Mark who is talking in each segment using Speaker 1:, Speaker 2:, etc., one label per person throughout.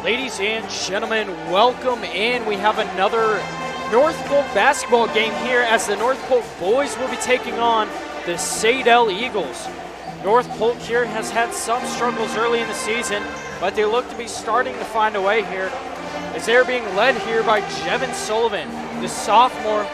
Speaker 1: Ladies and gentlemen, welcome in. We have another North Polk basketball game here as the North Polk boys will be taking on the Saydel Eagles. North Polk here has had some struggles early in the season, but they look to be starting to find a way here as they're being led here by Jevin Sullivan, the sophomore,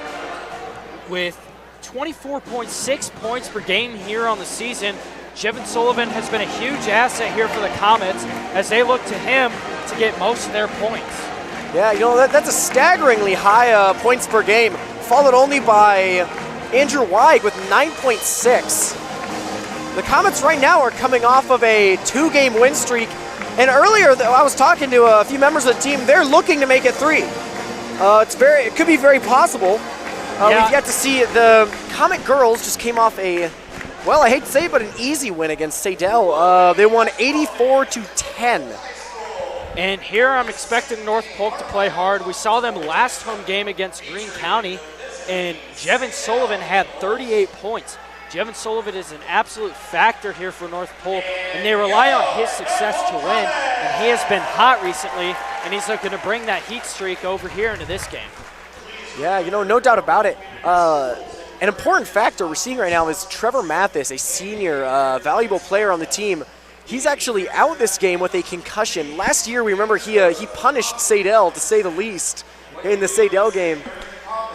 Speaker 1: with 24.6 points per game here on the season. Jevin Sullivan has been a huge asset here for the Comets as they look to him to get most of their points.
Speaker 2: Yeah, you know, that's a staggeringly high points per game, followed only by Andrew Yeager with 9.6. The Comets right now are coming off of a 2-game win streak, and earlier I was talking to a few members of the team. They're looking to make it 3. It could be very possible. We've yet to see. The Comet girls just came off a, well, I hate to say it, but an easy win against Saydel. They won 84-10.
Speaker 1: And here I'm expecting North Polk to play hard. We saw them last home game against Greene County, and Jevin Sullivan had 38 points. Jevin Sullivan is an absolute factor here for North Polk, and they rely on his success to win, and he has been hot recently, and he's looking to bring that heat streak over here into this game.
Speaker 2: Yeah, you know, no doubt about it. An important factor we're seeing right now is Trevor Mathis, a senior, valuable player on the team. He's actually out this game with a concussion. Last year, we remember he punished Saydel, to say the least, in the Saydel game.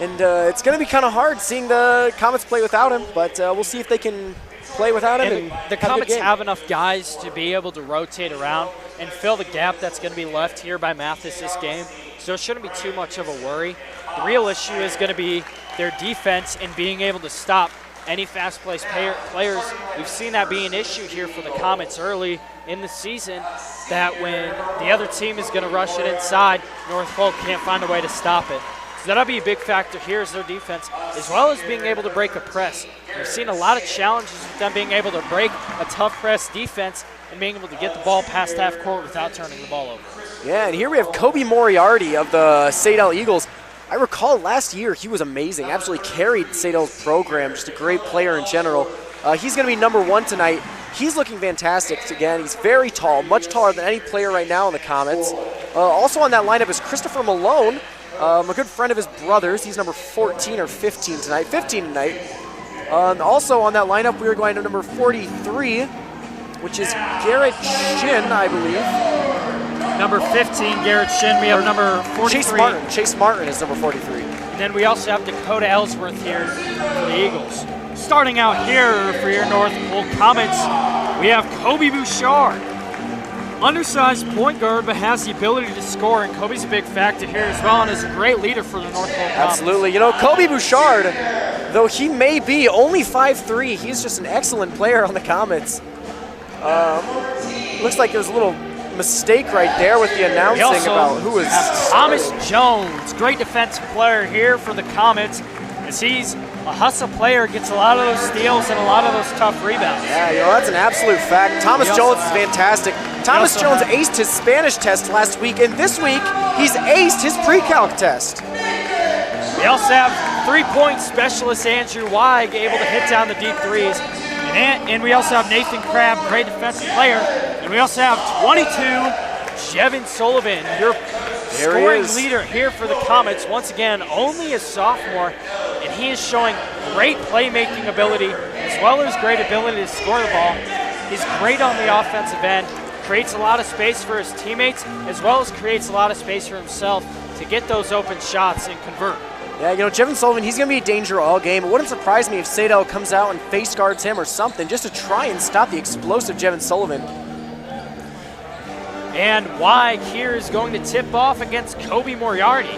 Speaker 2: And it's going to be kind of hard seeing the Comets play without him, but we'll see if they can play without him.
Speaker 1: And the Comets have enough guys to be able to rotate around and fill the gap that's going to be left here by Mathis this game. So it shouldn't be too much of a worry. The real issue is going to be their defense and being able to stop any fast-paced players. We've seen that be an issue here for the Comets early in the season, that when the other team is going to rush it inside, North Polk can't find a way to stop it. So that'll be a big factor here is their defense, as well as being able to break a press. We've seen a lot of challenges with them being able to break a tough press defense and being able to get the ball past half court without turning the ball over. Yeah,
Speaker 2: and here we have Kobe Moriarty of the Saydel Eagles. I recall last year he was amazing, absolutely carried Saydel's program, just a great player in general. He's going to be number 1 tonight. He's looking fantastic again. He's very tall, much taller than any player right now in the Comets. Also on that lineup is Christopher Malone, a good friend of his brother's. He's number 14 or 15 tonight, 15 tonight. Also on that lineup, we are going to number 43, which is Garrett Shin, I believe.
Speaker 1: Number 15, Garrett Shin. We have number 43.
Speaker 2: Chase Martin is number 43.
Speaker 1: And then we also have Dakota Ellsworth here for the Eagles. Starting out here for your North Polk Comets, we have Kobe Bouchard. Undersized point guard, but has the ability to score, and Kobe's a big factor here as well, and is a great leader for the North Polk Comets.
Speaker 2: Absolutely. You know, Kobe Bouchard, though he may be only 5'3", he's just an excellent player on the Comets. Looks like there's a little mistake right there with the announcing about who is
Speaker 1: Thomas Jones, great defensive player here for the Comets, as he's a hustle player, gets a lot of those steals and a lot of those tough rebounds.
Speaker 2: Yeah, you know, that's an absolute fact. Thomas Jones is fantastic. Thomas Jones aced his Spanish test last week, and this week he's aced his pre-calc test.
Speaker 1: We also have 3-point specialist Andrew Yeager able to hit down the deep threes. And we also have Nathan Crabb, great defensive player. And we also have 22, Jevin Sullivan, your scoring leader here for the Comets. Once again, only a sophomore, and he is showing great playmaking ability as well as great ability to score the ball. He's great on the offensive end, creates a lot of space for his teammates, as well as creates a lot of space for himself to get those open shots and convert.
Speaker 2: Yeah, you know, Jevin Sullivan, he's going to be a danger all game. It wouldn't surprise me if Saydel comes out and face guards him or something just to try and stop the explosive Jevin Sullivan.
Speaker 1: And Yeager here is going to tip off against Kobe Moriarty.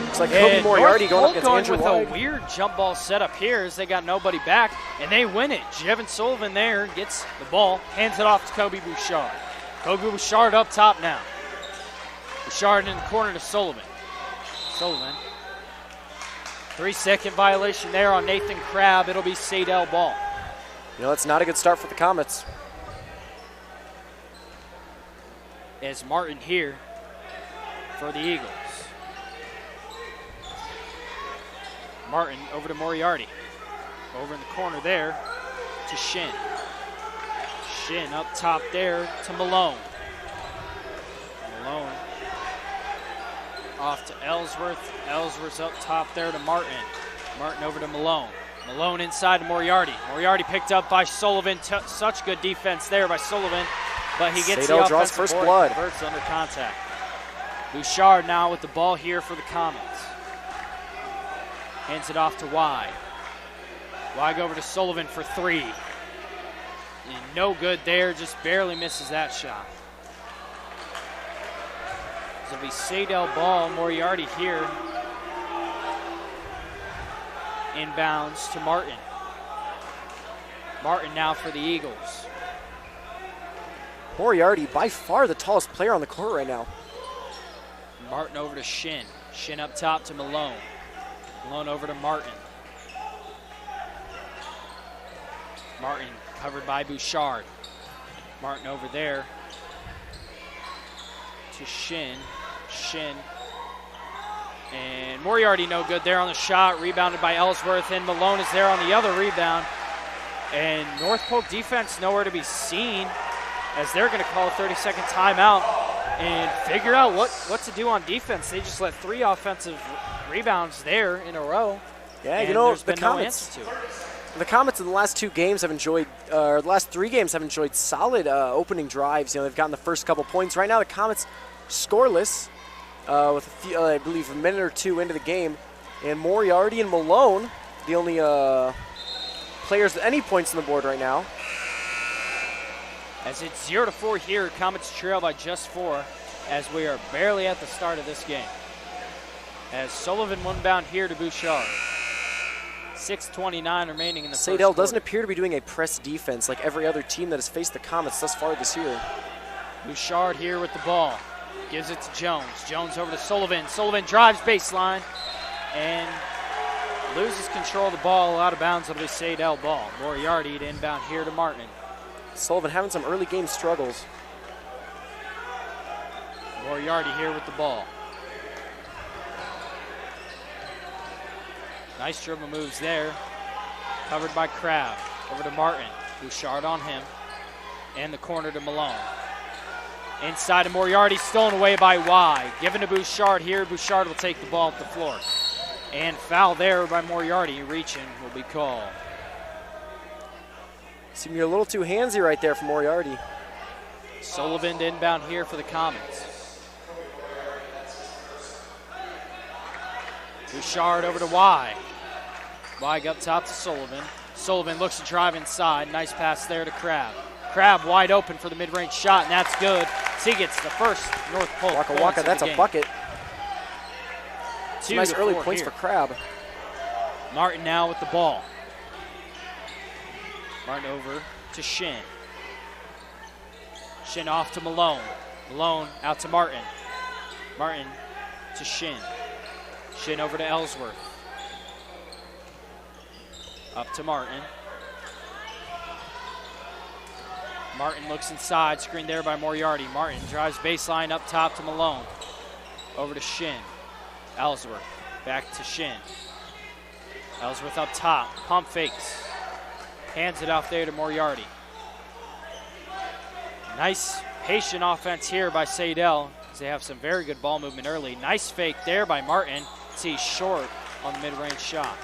Speaker 2: Looks like Kobe Moriarty going up against Andrew
Speaker 1: with
Speaker 2: Yeager.
Speaker 1: A weird jump ball setup here as they got nobody back, and they win it. Jevin Sullivan there gets the ball, hands it off to Kobe Bouchard. Kobe Bouchard up top now. Bouchard in the corner to Sullivan. Sullivan. 3-second violation there on Nathan Crabb. It'll be Saydel ball.
Speaker 2: You know, that's not a good start for the Comets.
Speaker 1: As Martin here for the Eagles. Martin over to Moriarty. Over in the corner there to Shin. Shin up top there to Malone. Malone off to Ellsworth. Ellsworth's up top there to Martin. Martin over to Malone. Malone inside to Moriarty. Moriarty picked up by Sullivan. Such good defense there by Sullivan, but he gets
Speaker 2: Saydel
Speaker 1: the
Speaker 2: draws
Speaker 1: offensive
Speaker 2: first
Speaker 1: board.
Speaker 2: blood.
Speaker 1: Converts under contact. Bouchard now with the ball here for the Comets. Hands it off to Weig. Weig over to Sullivan for three. And no good there, just barely misses that shot. So it'll be Saydel ball, Moriarty here. Inbounds to Martin. Martin now for the Eagles.
Speaker 2: Moriarty, by far the tallest player on the court right now.
Speaker 1: Martin over to Shin. Shin up top to Malone. Malone over to Martin. Martin covered by Bouchard. Martin over there to Shin. Shin. And Moriarty no good there on the shot. Rebounded by Ellsworth, and Malone is there on the other rebound. And North Polk defense nowhere to be seen, as they're going to call a 30-second timeout and figure out what to do on defense. They just let 3 offensive rebounds there in a row.
Speaker 2: Yeah,
Speaker 1: and
Speaker 2: you know,
Speaker 1: there's
Speaker 2: the
Speaker 1: been no
Speaker 2: Comets,
Speaker 1: answer to it.
Speaker 2: the Comets in the last 2 games have enjoyed, or the last 3 games have enjoyed solid opening drives. You know, they've gotten the first couple points. Right now, the Comets scoreless with a few, I believe a minute or 2 into the game. And Moriarty and Malone, the only players with any points on the board right now.
Speaker 1: As it's 0-4 here, Comets trail by just 4 as we are barely at the start of this game. As Sullivan one bound here to Bouchard. 6:29 remaining in the first quarter.
Speaker 2: Saydel doesn't appear to be doing a press defense like every other team that has faced the Comets thus far this year.
Speaker 1: Bouchard here with the ball. Gives it to Jones. Jones over to Sullivan. Sullivan drives baseline and loses control of the ball. Out of bounds. It'll be Saydel ball. Moriarty to inbound here to Martin.
Speaker 2: Sullivan having some early game struggles.
Speaker 1: Moriarty here with the ball. Nice dribble moves there. Covered by Crabb. Over to Martin. Bouchard on him. And the corner to Malone. Inside to Moriarty, stolen away by Y. Given to Bouchard here. Bouchard will take the ball up the floor. And foul there by Moriarty. Reaching will be called.
Speaker 2: Seemed to be a little too handsy right there for Moriarty.
Speaker 1: Sullivan to inbound here for the Comets. Bouchard over to Y. Y up top to Sullivan. Sullivan looks to drive inside. Nice pass there to Crabb. Crabb wide open for the mid-range shot, and that's good. So he gets the first North Polk
Speaker 2: Waka
Speaker 1: points
Speaker 2: Waka,
Speaker 1: of
Speaker 2: that's
Speaker 1: the
Speaker 2: a
Speaker 1: game.
Speaker 2: bucket. Some nice early
Speaker 1: 2-4
Speaker 2: points
Speaker 1: here.
Speaker 2: for Crabb.
Speaker 1: Martin now with the ball. Martin over to Shin. Shin off to Malone. Malone out to Martin. Martin to Shin. Shin over to Ellsworth. Up to Martin. Martin looks inside, screened there by Moriarty. Martin drives baseline up top to Malone. Over to Shin. Ellsworth back to Shin. Ellsworth up top, pump fakes. Hands it off there to Moriarty. Nice patient offense here by Saydel. They have some very good ball movement early. Nice fake there by Martin. See short on the mid-range shot.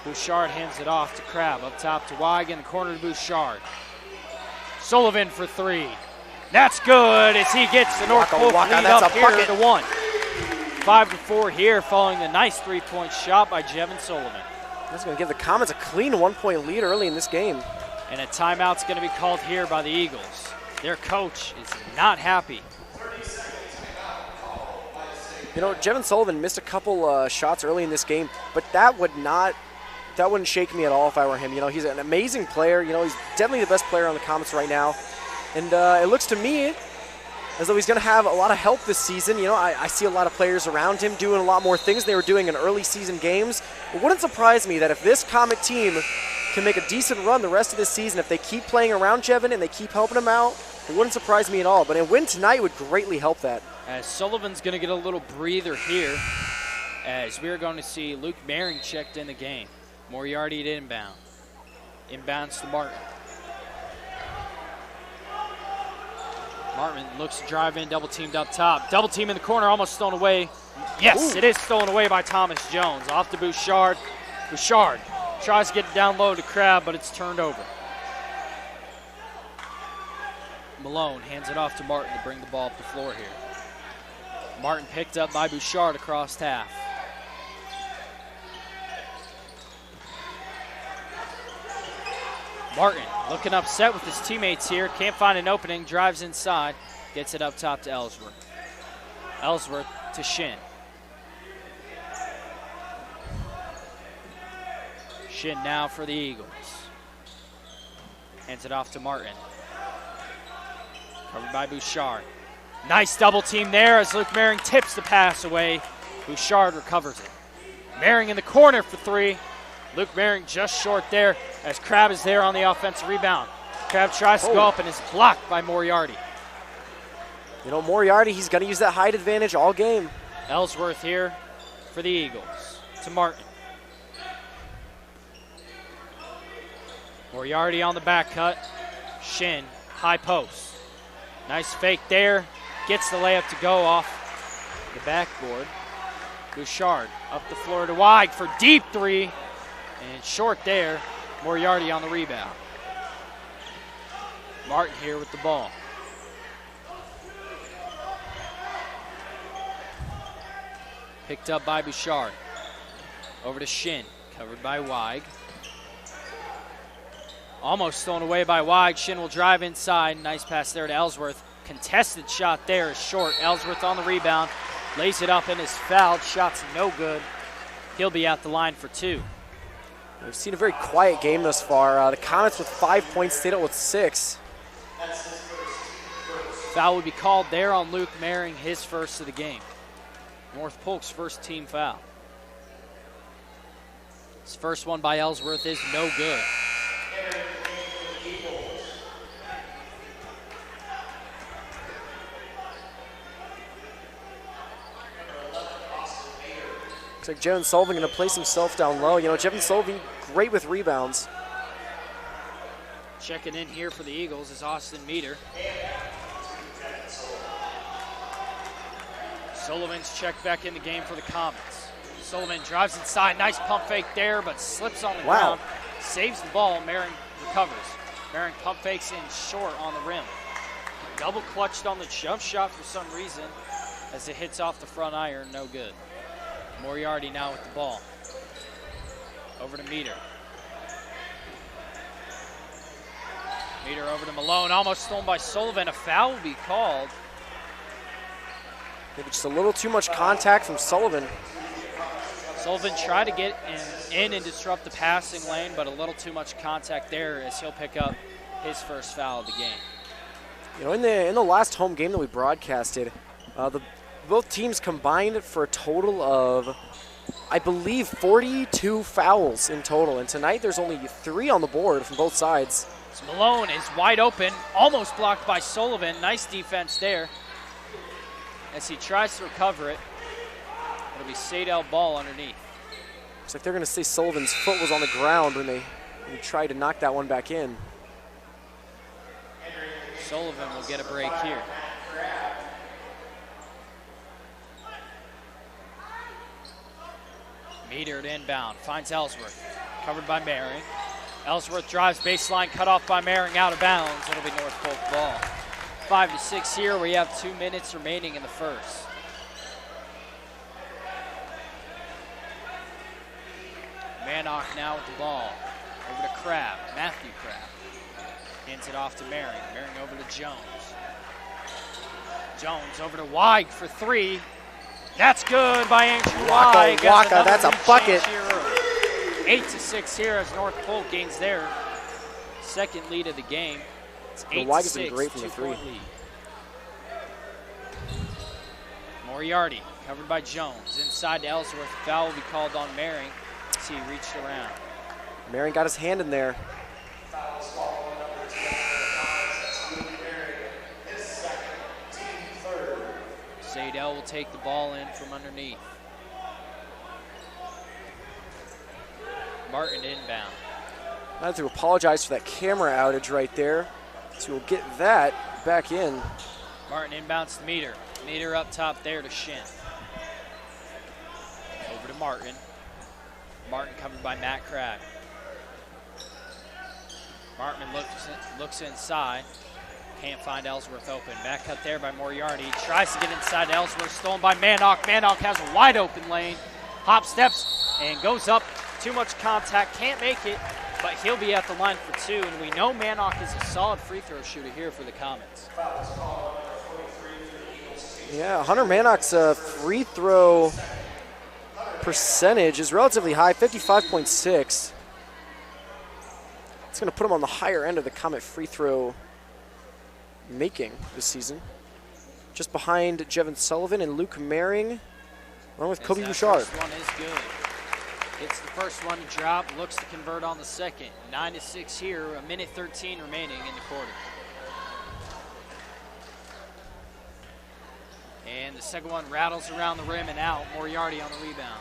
Speaker 1: Bouchard hands it off to Crabb. Up top to Weig in the corner to Bouchard. Sullivan for 3. That's good as he gets the North Polk lead up here to 1. 5-4 here following the nice 3-point shot by Jevin Sullivan.
Speaker 2: That's going to give the Comets a clean 1-point lead early in this game.
Speaker 1: And a timeout's going to be called here by the Eagles. Their coach is not happy.
Speaker 2: You know, Jevin Sullivan missed a couple shots early in this game, but that wouldn't shake me at all if I were him. You know, he's an amazing player. You know, he's definitely the best player on the Comets right now. And it looks to me as though he's going to have a lot of help this season. You know, I see a lot of players around him doing a lot more things they were doing in early season games. It wouldn't surprise me that if this Comet team can make a decent run the rest of this season, if they keep playing around Jevin and they keep helping him out, it wouldn't surprise me at all. But a win tonight would greatly help that.
Speaker 1: As Sullivan's going to get a little breather here, as we're going to see Luke Maring checked in the game. Moriarty to inbound. Inbounds to Martin. Martin looks to drive in, double teamed up top. Double team in the corner, almost stolen away. Yes,
Speaker 2: Ooh.
Speaker 1: It is stolen away by Thomas Jones. Off to Bouchard. Bouchard tries to get it down low to Crab, but it's turned over. Malone hands it off to Martin to bring the ball up the floor here. Martin picked up by Bouchard across half. Martin looking upset with his teammates here. Can't find an opening. Drives inside. Gets it up top to Ellsworth. Ellsworth to Shin. Shin now for the Eagles. Hands it off to Martin. Covered by Bouchard. Nice double team there as Luke Mehring tips the pass away. Bouchard recovers it. Mehring in the corner for three. Luke Mehring just short there as Crab is there on the offensive rebound. Crab tries to go up and is blocked by Moriarty.
Speaker 2: You know, Moriarty, he's going to use that height advantage all game.
Speaker 1: Ellsworth here for the Eagles. To Martin. Moriarty on the back cut. Shin, high post. Nice fake there. Gets the layup to go off the backboard. Bouchard up the floor to Weig for deep three. And short there. Moriarty on the rebound. Martin here with the ball. Picked up by Bouchard. Over to Shin. Covered by Weig. Almost thrown away by Weig. Shin will drive inside. Nice pass there to Ellsworth. Contested shot there is short. Ellsworth on the rebound. Lays it up and is fouled. Shot's no good. He'll be at the line for two.
Speaker 2: We've seen a very quiet game thus far. The Comets with 5 points, Saydel with 6.
Speaker 1: Foul would be called there on Luke Mehring, his first of the game. North Polk's first team foul. His first one by Ellsworth is no good.
Speaker 2: Looks like Jevin Sullivan going to place himself down low. You know, Jevin Sullivan, great with rebounds.
Speaker 1: Checking in here for the Eagles is Austin Meter. Sullivan's checked back in the game for the Comets. Sullivan drives inside. Nice pump fake there, but slips on the ground. Saves the ball. Mehring recovers. Mehring pump fakes in short on the rim. Double clutched on the jump shot for some reason as it hits off the front iron. No good. Moriarty now with the ball. Over to Meter. Meter over to Malone. Almost stolen by Sullivan. A foul will be called.
Speaker 2: Maybe just a little too much contact from Sullivan.
Speaker 1: Sullivan tried to get in and disrupt the passing lane, but a little too much contact there as he'll pick up his first foul of the game.
Speaker 2: You know, in the last home game that we broadcasted, both teams combined for a total of, I believe, 42 fouls in total. And tonight there's only 3 on the board from both sides.
Speaker 1: So Malone is wide open, almost blocked by Sullivan. Nice defense there as he tries to recover it. It'll be Saydel ball underneath.
Speaker 2: Looks like they're going to say Sullivan's foot was on the ground when he tried to knock that one back in.
Speaker 1: Sullivan will get a break here. Meter to inbound, finds Ellsworth, covered by Mehring. Ellsworth drives baseline, cut off by Mehring, out of bounds. It'll be North Polk ball. 5-6 here. We have 2 minutes remaining in the first. Manock now with the ball. Over to Crab, Matthew Crab. Hands it off to Mehring. Mehring over to Jones. Jones over to Weig for 3. That's good by Andrew Weig.
Speaker 2: Waka, that's a bucket.
Speaker 1: 8-6 here as North Polk gains their second lead of the game. It's 8-6,
Speaker 2: Weig has been great from the 3.
Speaker 1: Lead. Moriarty covered by Jones. Inside to Ellsworth. Foul will be called on Mehring as he reached around.
Speaker 2: Mehring got his hand in there.
Speaker 1: Saydel will take the ball in from underneath. Martin inbound.
Speaker 2: I have to apologize for that camera outage right there. So we'll get that back in.
Speaker 1: Martin inbounds to Meter. Meter up top there to Shin. Over to Martin. Martin covered by Matt Crabb. Martin looks inside. Can't find Ellsworth open. Back cut there by Moriarty. Tries to get inside Ellsworth. Stolen by Mannock. Mannock has a wide open lane. Hop steps and goes up. Too much contact. Can't make it, but he'll be at the line for 2. And we know Mannock is a solid free throw shooter here for the Comets.
Speaker 2: Yeah, Hunter Mannock's free throw percentage is relatively high, 55.6. It's going to put him on the higher end of the Comet free throw making this season. Just behind Jevin Sullivan and Luke Maring, along with Kobe Bouchard.
Speaker 1: First one is good. It's the first one to drop, looks to convert on the second. 9-6 here, a minute 13 remaining in the quarter. And the second one rattles around the rim and out. Moriarty on the rebound.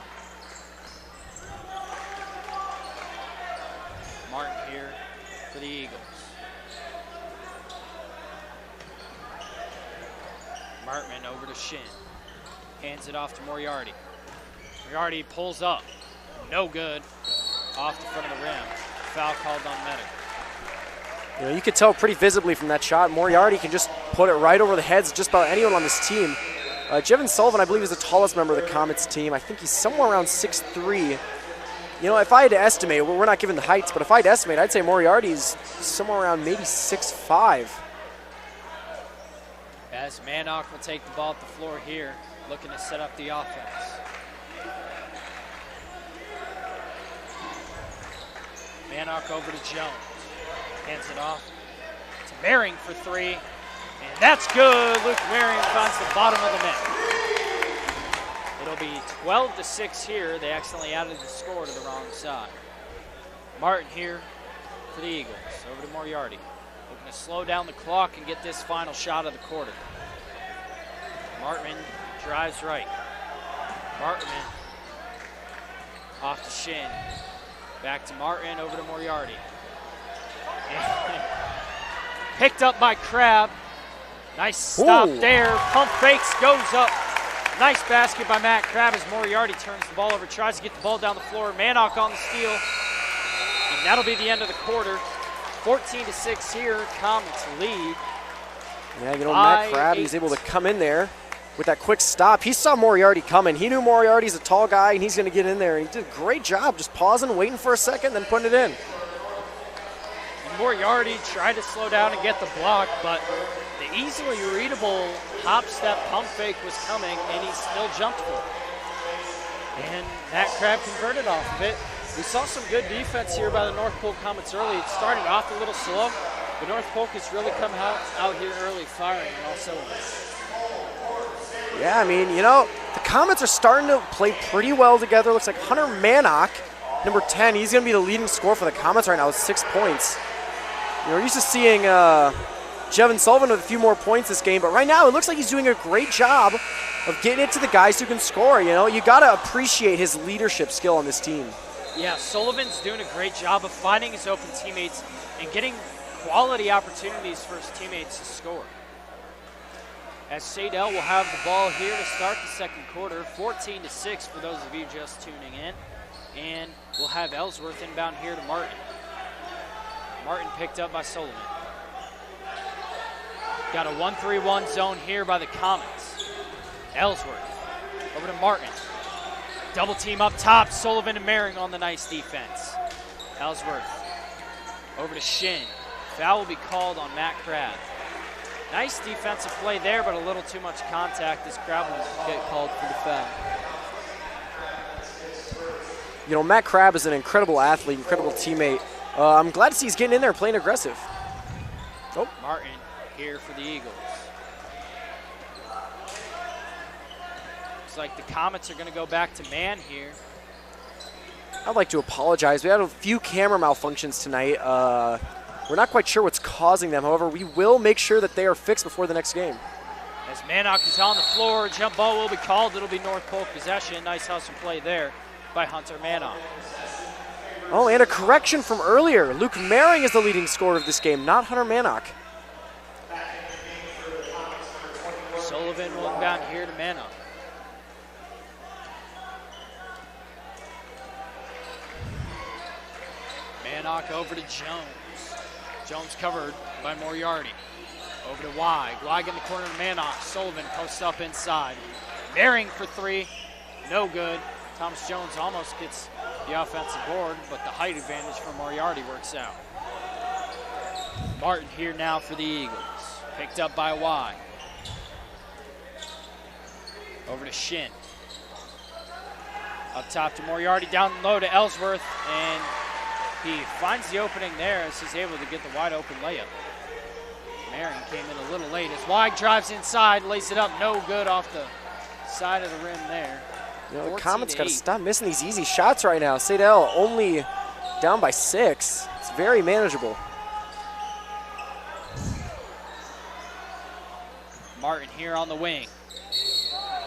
Speaker 1: Martin here for the Eagles. Martin over to Shin. Hands it off to Moriarty. Moriarty pulls up. No good. Off the front of the rim. Foul called on Medic.
Speaker 2: You know, you could tell pretty visibly from that shot, Moriarty can just put it right over the heads of just about anyone on this team. Jevin Sullivan, I believe, is the tallest member of the Comets team. I think he's somewhere around 6'3". You know, if I had to estimate, we're not given the heights, but if I had to estimate, I'd say Moriarty's somewhere around maybe 6'5".
Speaker 1: As Mannock will take the ball at the floor here, looking to set up the offense. Mannock over to Jones. Hands it off to Maring for 3. And that's good. Luke Maring finds the bottom of the net. It'll be 12-6 here. They accidentally added the score to the wrong side. Martin here for the Eagles. Over to Moriarty. Looking to slow down the clock and get this final shot of the quarter. Martin drives right. Martin off to Shin. Back to Martin, over to Moriarty. Picked up by Crabb. Nice stop there. Pump fakes, goes up. Nice basket by Matt Crabb as Moriarty turns the ball over, tries to get the ball down the floor. Mannock on the steal. And that'll be the end of the quarter. 14-6 here, Comets lead.
Speaker 2: Yeah, you know, Matt Crabb, he's able to come in there with that quick stop. He saw Moriarty coming. He knew Moriarty's a tall guy, and he's going to get in there. And he did a great job just pausing, waiting for a second, then putting it in.
Speaker 1: And Moriarty tried to slow down and get the block, but the easily readable hop-step pump fake was coming, and he still jumped for it. And Matt Crabb converted off of it. We saw some good defense here by the North Polk Comets early. It started off a little slow, but North Polk has really come out here early, firing on all cylinders.
Speaker 2: Yeah, I mean, you know, the Comets are starting to play pretty well together. Looks like Hunter Mannock, number 10, he's going to be the leading scorer for the Comets right now with 6 points. You know, we're used to seeing Jevin Sullivan with a few more points this game, but right now it looks like he's doing a great job of getting it to the guys who can score. You know, you got to appreciate his leadership skill on this team. Yeah,
Speaker 1: Sullivan's doing a great job of finding his open teammates and getting quality opportunities for his teammates to score. As Saydel will have the ball here to start the second quarter, 14-6 for those of you just tuning in. And we'll have Ellsworth inbound here to Martin. Martin picked up by Sullivan. Got a 1-3-1 zone here by the Comets. Ellsworth over to Martin. Double team up top, Sullivan and Maring on the nice defense. Ellsworth over to Shin. Foul will be called on Matt Crabb. Nice defensive play there, but a little too much contact as Crabb will get called for the foul.
Speaker 2: You know, Matt Crabb is an incredible athlete, incredible teammate. I'm glad to see he's getting in there playing aggressive.
Speaker 1: Oh, Martin here for the Eagles. Looks like the Comets are going to go back to man here.
Speaker 2: I'd like to apologize. We had a few camera malfunctions tonight. We're not quite sure what's causing them. However, we will make sure that they are fixed before the next game.
Speaker 1: As Mannock is on the floor, jump ball will be called. It'll be North Polk possession. Nice hustle play there by Hunter Mannock.
Speaker 2: Oh, and a correction from earlier. Luke Maring is the leading scorer of this game, not Hunter Mannock.
Speaker 1: Sullivan will inbound here to Mannock. Mannock over to Jones. Jones covered by Moriarty. Over to Weig. Weig in the corner to Mannock. Sullivan posts up inside. Maring for three. No good. Thomas Jones almost gets the offensive board, but the height advantage for Moriarty works out. Martin here now for the Eagles. Picked up by Weig. Over to Shin. Up top to Moriarty, down low to Ellsworth, and he finds the opening there as he's able to get the wide open layup. Maring came in a little late as Weig drives inside, lays it up, no good off the side of the rim there.
Speaker 2: You know, the Comets got to stop missing these easy shots right now. Saydel only down by 6. It's very manageable.
Speaker 1: Martin here on the wing.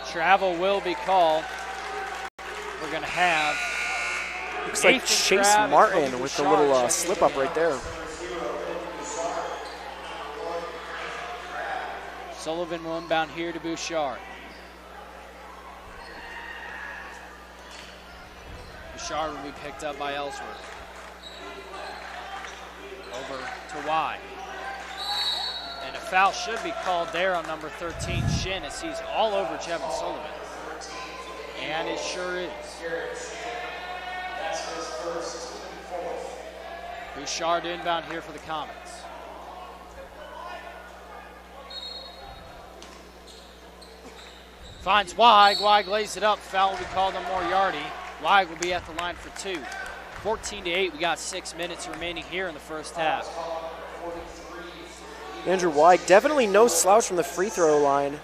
Speaker 1: Travel will be called. We're going to have
Speaker 2: looks like Chase Martin with the little slip up right there.
Speaker 1: Sullivan will inbound here to Bouchard. Bouchard will be picked up by Ellsworth. Over to Weig. And a foul should be called there on number 13, Shin, as he's all over Jevin Sullivan. And it sure is. Bouchard inbound here for the Comets. Finds Weig. Weig lays it up. Foul will be called on Moriarty. Weig will be at the line for 2. 14-8. We got 6 minutes remaining here in the first half.
Speaker 2: Andrew Weig, definitely no slouch from the free throw line.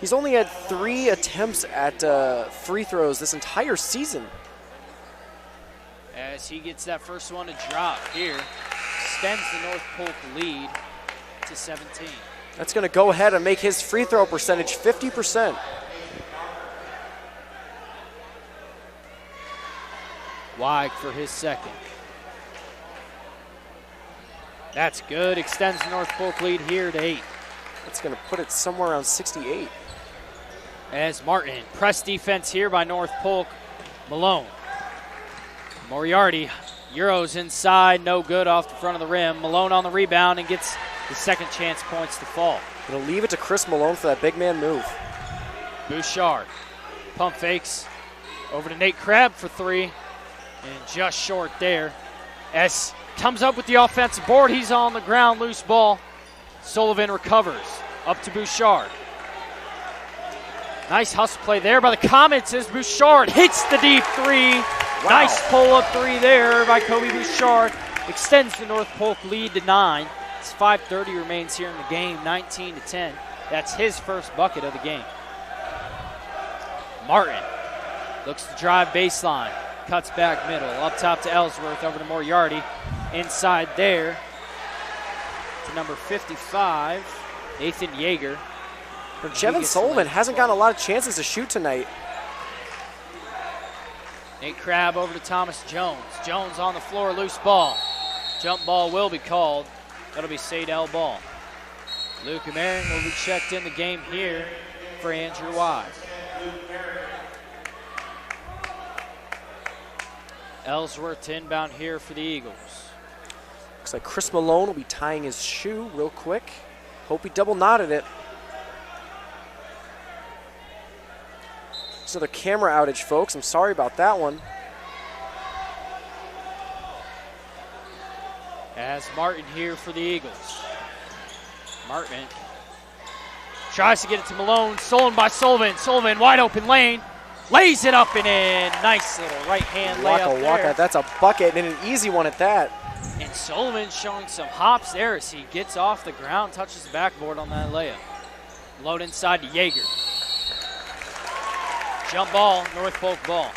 Speaker 2: He's only had 3 attempts at free throws this entire season.
Speaker 1: As he gets that first one to drop here, extends the North Polk lead to 17.
Speaker 2: That's going to go ahead and make his free throw percentage 50%.
Speaker 1: Weig for his second. That's good. Extends the North Polk lead here to 8.
Speaker 2: That's going to put it somewhere around 68.
Speaker 1: As Martin, press defense here by North Polk. Malone. Moriarty, Euros inside, no good off the front of the rim. Malone on the rebound and gets the second chance points to fall.
Speaker 2: Going to leave it to Chris Malone for that big man move.
Speaker 1: Bouchard, pump fakes. Over to Nate Crabb for 3. And just short there. As comes up with the offensive board, he's on the ground, loose ball. Sullivan recovers, up to Bouchard. Nice hustle play there by the Comets as Bouchard hits the deep 3. Wow. Nice pull-up 3 there by Kobe Bouchard. Extends the North Polk lead to 9. It's 5:30 remains here in the game, 19-10. That's his first bucket of the game. Martin looks to drive baseline. Cuts back middle, up top to Ellsworth, over to Moriarty. Inside there to number 55, Nathan Yeager.
Speaker 2: Jevin Sullivan hasn't gotten a lot of chances to shoot tonight.
Speaker 1: Nate Crabb over to Thomas Jones. Jones on the floor, loose ball. Jump ball will be called. That'll be Saydel ball. Luke Maring will be checked in the game here for Andrew Weig. Ellsworth to inbound here for the Eagles.
Speaker 2: Looks like Chris Malone will be tying his shoe real quick. Hope he double knotted it. Just another camera outage, folks. I'm sorry about that one.
Speaker 1: As Martin here for the Eagles. Martin tries to get it to Malone. Stolen by Sullivan. Sullivan wide open lane. Lays it up and in. Nice little right hand layup there.
Speaker 2: That's a bucket and an easy one at that.
Speaker 1: And Sullivan showing some hops there as he gets off the ground, touches the backboard on that layup. Load inside to Yeager. Jump ball, North Polk ball.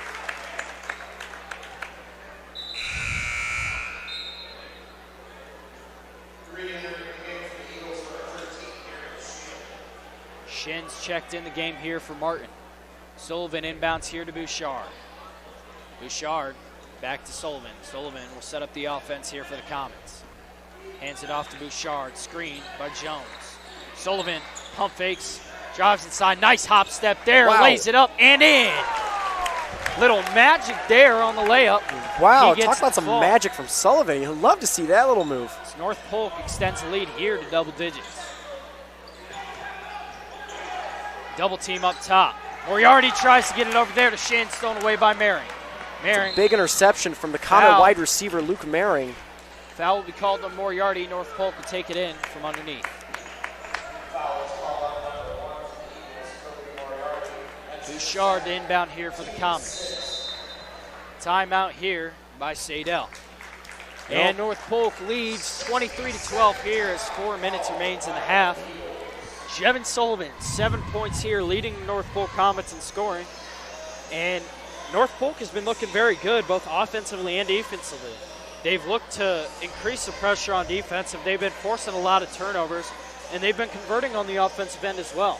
Speaker 1: Shin's checked in the game here for Martin. Sullivan inbounds here to Bouchard. Bouchard Back to Sullivan. Sullivan will set up the offense here for the Comets. Hands it off to Bouchard. Screen by Jones. Sullivan pump fakes. Drives inside. Nice hop step there.
Speaker 2: Wow.
Speaker 1: Lays it up and in. Little magic there on the layup.
Speaker 2: Wow, talk about some magic from Sullivan. You'd love to see that little move.
Speaker 1: As North Polk extends the lead here to double digits. Double team up top. Moriarty tries to get it over there to Shin, stolen away by Mehring. Mehring.
Speaker 2: Big interception from the Comet wide receiver, Luke Mehring.
Speaker 1: Foul will be called on Moriarty. North Polk will take it in from underneath. Bouchard to inbound here for the Comets. Timeout here by Saydel. And North Polk leads 23-12 here as 4 minutes remains in the half. Jevin Sullivan, 7 points here, leading the North Polk Comets in scoring. And North Polk has been looking very good, both offensively and defensively. They've looked to increase the pressure on defense, and they've been forcing a lot of turnovers, and they've been converting on the offensive end as well.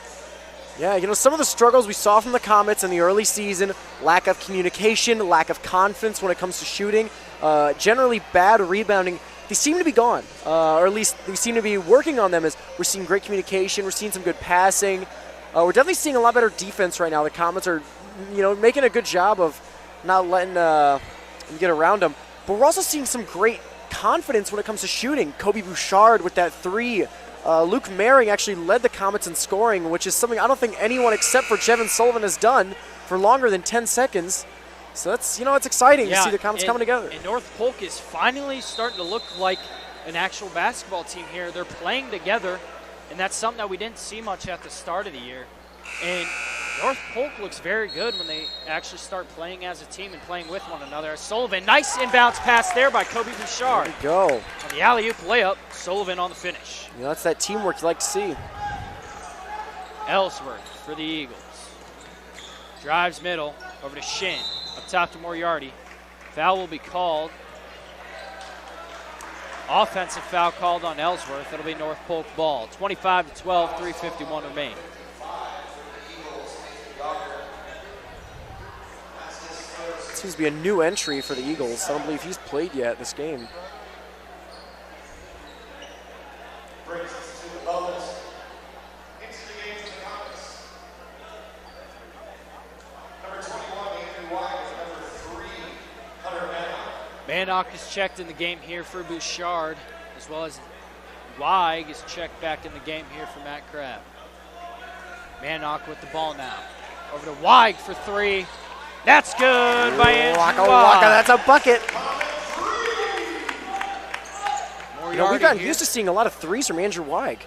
Speaker 2: Yeah, you know, some of the struggles we saw from the Comets in the early season, lack of communication, lack of confidence when it comes to shooting, generally bad rebounding, they seem to be gone, or at least they seem to be working on them. As we're seeing great communication, we're seeing some good passing. We're definitely seeing a lot better defense right now. The Comets are, you know, making a good job of not letting them get around them. But we're also seeing some great confidence when it comes to shooting. Kobe Bouchard with that three. Luke Mehring actually led the Comets in scoring, which is something I don't think anyone except for Jevin Sullivan has done for longer than 10 seconds. So that's, you know, it's exciting to see the Comets coming together.
Speaker 1: And North Polk is finally starting to look like an actual basketball team here. They're playing together, and that's something that we didn't see much at the start of the year. And North Polk looks very good when they actually start playing as a team and playing with one another. Sullivan, nice inbounds pass there by Kobe Bouchard.
Speaker 2: There we go.
Speaker 1: On the alley-oop layup, Sullivan on the finish.
Speaker 2: You know, that's that teamwork you like to see.
Speaker 1: Ellsworth for the Eagles. Drives middle, over to Shin. Up top to Moriarty. Foul will be called. Offensive foul called on Ellsworth. It'll be North Polk ball. 25-12, 3:51 remain.
Speaker 2: Seems to be a new entry for the Eagles. I don't believe he's played yet this game.
Speaker 1: Mannock is checked in the game here for Bouchard, as well as Weig is checked back in the game here for Matt Crabb. Mannock with the ball now. Over to Weig for three. That's good by Andrew
Speaker 2: Waka, that's a bucket. You know, we've gotten used to seeing a lot of threes from Andrew Weig.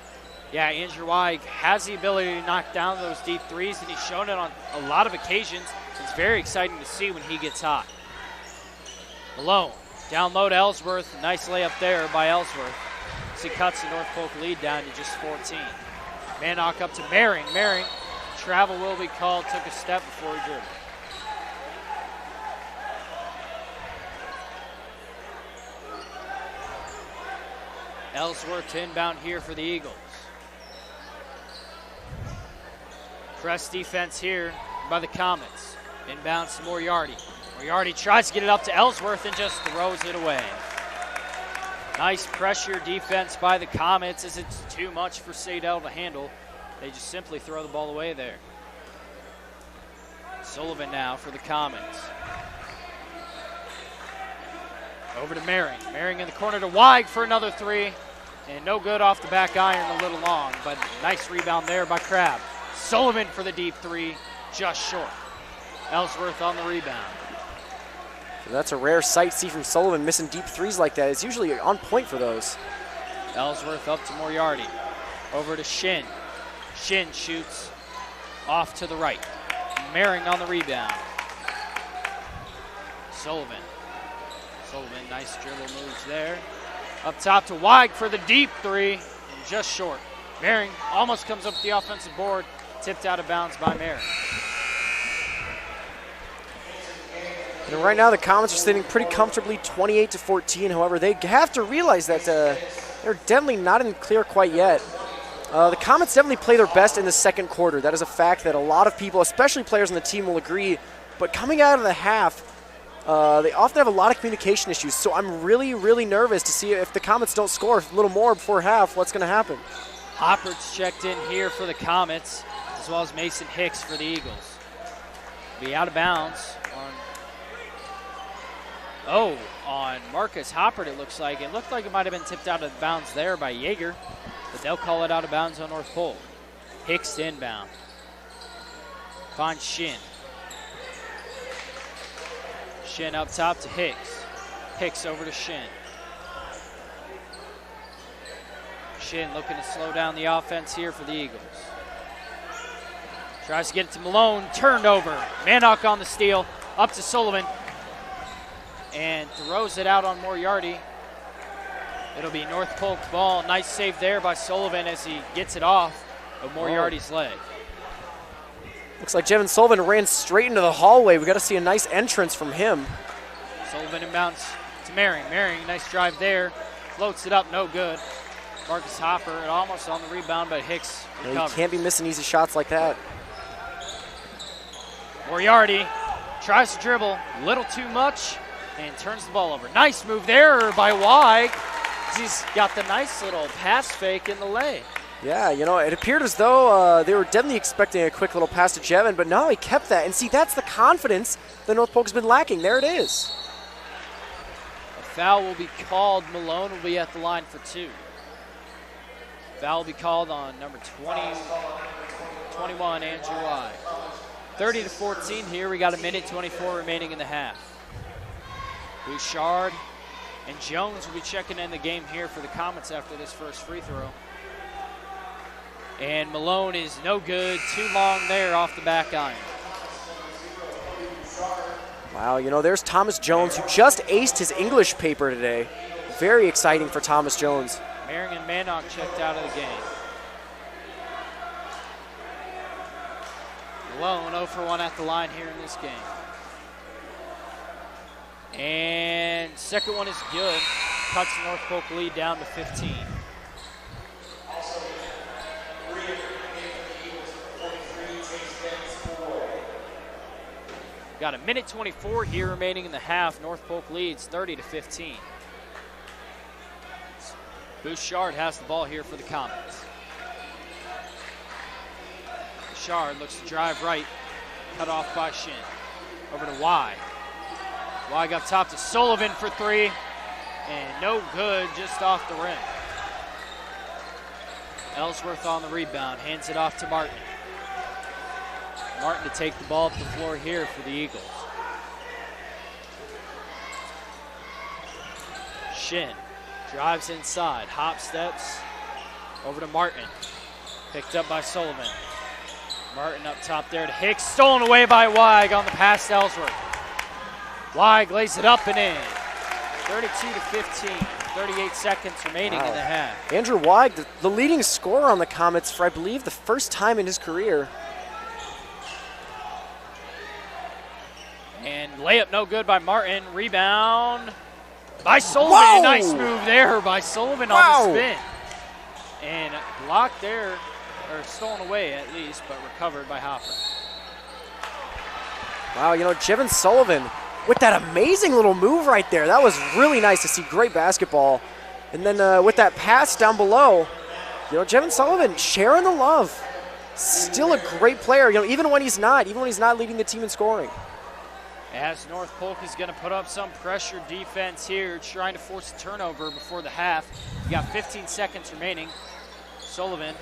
Speaker 1: Yeah, Andrew Weig has the ability to knock down those deep threes, and he's shown it on a lot of occasions. It's very exciting to see when he gets hot. Malone, down low to Ellsworth. Nice layup there by Ellsworth. As he cuts the North Polk lead down to just 14. Mannock up to Mehring. Mehring, travel will be called. Took a step before he dribbled. Ellsworth to inbound here for the Eagles. Press defense here by the Comets. Inbounds to Moriarty. Moriarty tries to get it up to Ellsworth and just throws it away. Nice pressure defense by the Comets as it's too much for Saydel to handle. They just simply throw the ball away there. Sullivan now for the Comets. Over to Mehring. Mehring in the corner to Weig for another three. And no good off the back iron, a little long, but nice rebound there by Crabb. Sullivan for the deep three, just short. Ellsworth on the rebound.
Speaker 2: So that's a rare sight to see from Sullivan, missing deep threes like that. It's usually on point for those.
Speaker 1: Ellsworth up to Moriarty. Over to Shin. Shin shoots off to the right. Mehring on the rebound. Sullivan, nice dribble moves there. Up top to Weig for the deep three, and just short. Mehring almost comes up with the offensive board, tipped out of bounds by Mehring.
Speaker 2: And right now the Comets are sitting pretty comfortably 28-14. However, they have to realize that they're definitely not in the clear quite yet. The Comets definitely play their best in the second quarter. That is a fact that a lot of people, especially players on the team, will agree. But coming out of the half, They often have a lot of communication issues, so I'm really, really nervous to see if the Comets don't score a little more before half, what's going to happen.
Speaker 1: Hoppert's checked in here for the Comets, as well as Mason Hicks for the Eagles. Be out of bounds on Marcus Hoppert, it looks like. It looked like it might have been tipped out of bounds there by Yeager, but they'll call it out of bounds on North Polk. Hicks inbound. Finds Shin. Shin up top to Hicks. Hicks over to Shin. Shin looking to slow down the offense here for the Eagles. Tries to get it to Malone, turned over. Mannock on the steal, up to Sullivan. And throws it out on Moriarty. It'll be North Polk's ball. Nice save there by Sullivan as he gets it off of Moriarty's leg.
Speaker 2: Looks like Jevin Sullivan ran straight into the hallway. We got to see a nice entrance from him.
Speaker 1: Sullivan inbounds to Merring. Merring, nice drive there. Floats it up, no good. Marcus Hopper almost on the rebound, but Hicks recovers.
Speaker 2: You can't be missing easy shots like that.
Speaker 1: Moriarty tries to dribble a little too much and turns the ball over. Nice move there by Weig. He's got the nice little pass fake in the lane.
Speaker 2: Yeah, you know, it appeared as though they were definitely expecting a quick little pass to Jevin, but no, he kept that. And see, that's the confidence that North Polk's been lacking. There it is.
Speaker 1: A foul will be called. Malone will be at the line for 2. Foul will be called on number 21, Andrew Weig. 30-14 here. We got 1:24 remaining in the half. Bouchard and Jones will be checking in the game here for the Comets after this first free throw. And Malone is no good. Too long there off the back iron.
Speaker 2: Wow, you know, there's Thomas Jones, who just aced his English paper today. Very exciting for Thomas Jones.
Speaker 1: Merring and Mannock checked out of the game. Malone 0 for 1 at the line here in this game. And second one is good. Cuts the North Polk lead down to 15. Got 1:24 here remaining in the half. North Polk leads 30-15. Bouchard has the ball here for the Comets. Bouchard looks to drive right. Cut off by Shin. Over to Weig. Weig up top to Sullivan for 3. And no good, just off the rim. Ellsworth on the rebound. Hands it off to Martin. Martin to take the ball up the floor here for the Eagles. Shin drives inside, hop steps over to Martin. Picked up by Sullivan. Martin up top there to Hicks, stolen away by Weig on the pass to Ellsworth. Weig lays it up and in. 32-15, 38 seconds remaining in the half.
Speaker 2: Andrew Weig, the leading scorer on the Comets for, I believe, the first time in his career.
Speaker 1: And layup no good by Martin. Rebound by Sullivan.
Speaker 2: Whoa!
Speaker 1: Nice move there by Sullivan on the spin. And blocked there, or stolen away at least, but recovered by Hopper.
Speaker 2: Wow, you know, Jevin Sullivan with that amazing little move right there. That was really nice to see. Great basketball. And then with that pass down below, you know, Jevin Sullivan sharing the love. Still a great player, you know, even when he's not leading the team in scoring.
Speaker 1: As North Polk is going to put up some pressure defense here, trying to force a turnover before the half. You got 15 seconds remaining. Sullivan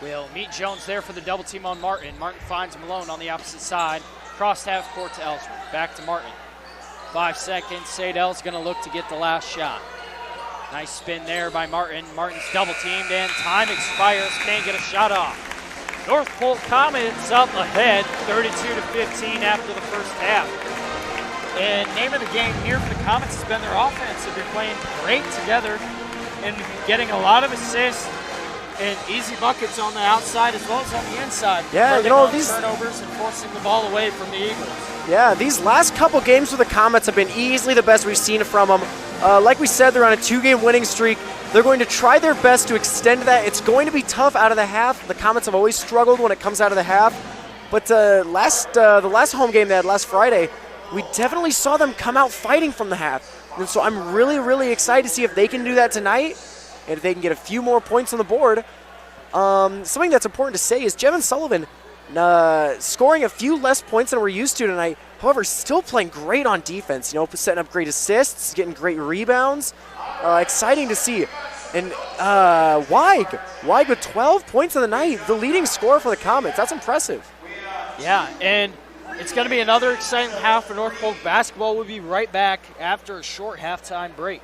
Speaker 1: will meet Jones there for the double team on Martin. Martin finds Malone on the opposite side. Crossed half court to Ellsworth. Back to Martin. 5 seconds. Saydel's going to look to get the last shot. Nice spin there by Martin. Martin's double teamed and time expires. Can't get a shot off. North Polk Comets up ahead, 32-15 after the first half. And name of the game here for the Comets has been their offense. They've been playing great together and getting a lot of assists and easy buckets on the outside as well as on the inside.
Speaker 2: Yeah, you know, these
Speaker 1: turnovers and forcing the ball away from the Eagles.
Speaker 2: Yeah, these last couple games for the Comets have been easily the best we've seen from them. Like we said, they're on a 2-game winning streak. They're going to try their best to extend that. It's going to be tough out of the half. The Comets have always struggled when it comes out of the half. But the last home game they had last Friday, we definitely saw them come out fighting from the half. And so I'm really, really excited to see if they can do that tonight and if they can get a few more points on the board. Something that's important to say is Jevin Sullivan scoring a few less points than we're used to tonight. However, still playing great on defense, setting up great assists, getting great rebounds. Exciting to see. And Yeager with 12 points of the night, the leading scorer for the Comets. That's impressive.
Speaker 1: Yeah, and it's going to be another exciting half for North Polk basketball. We'll be right back after a short halftime break.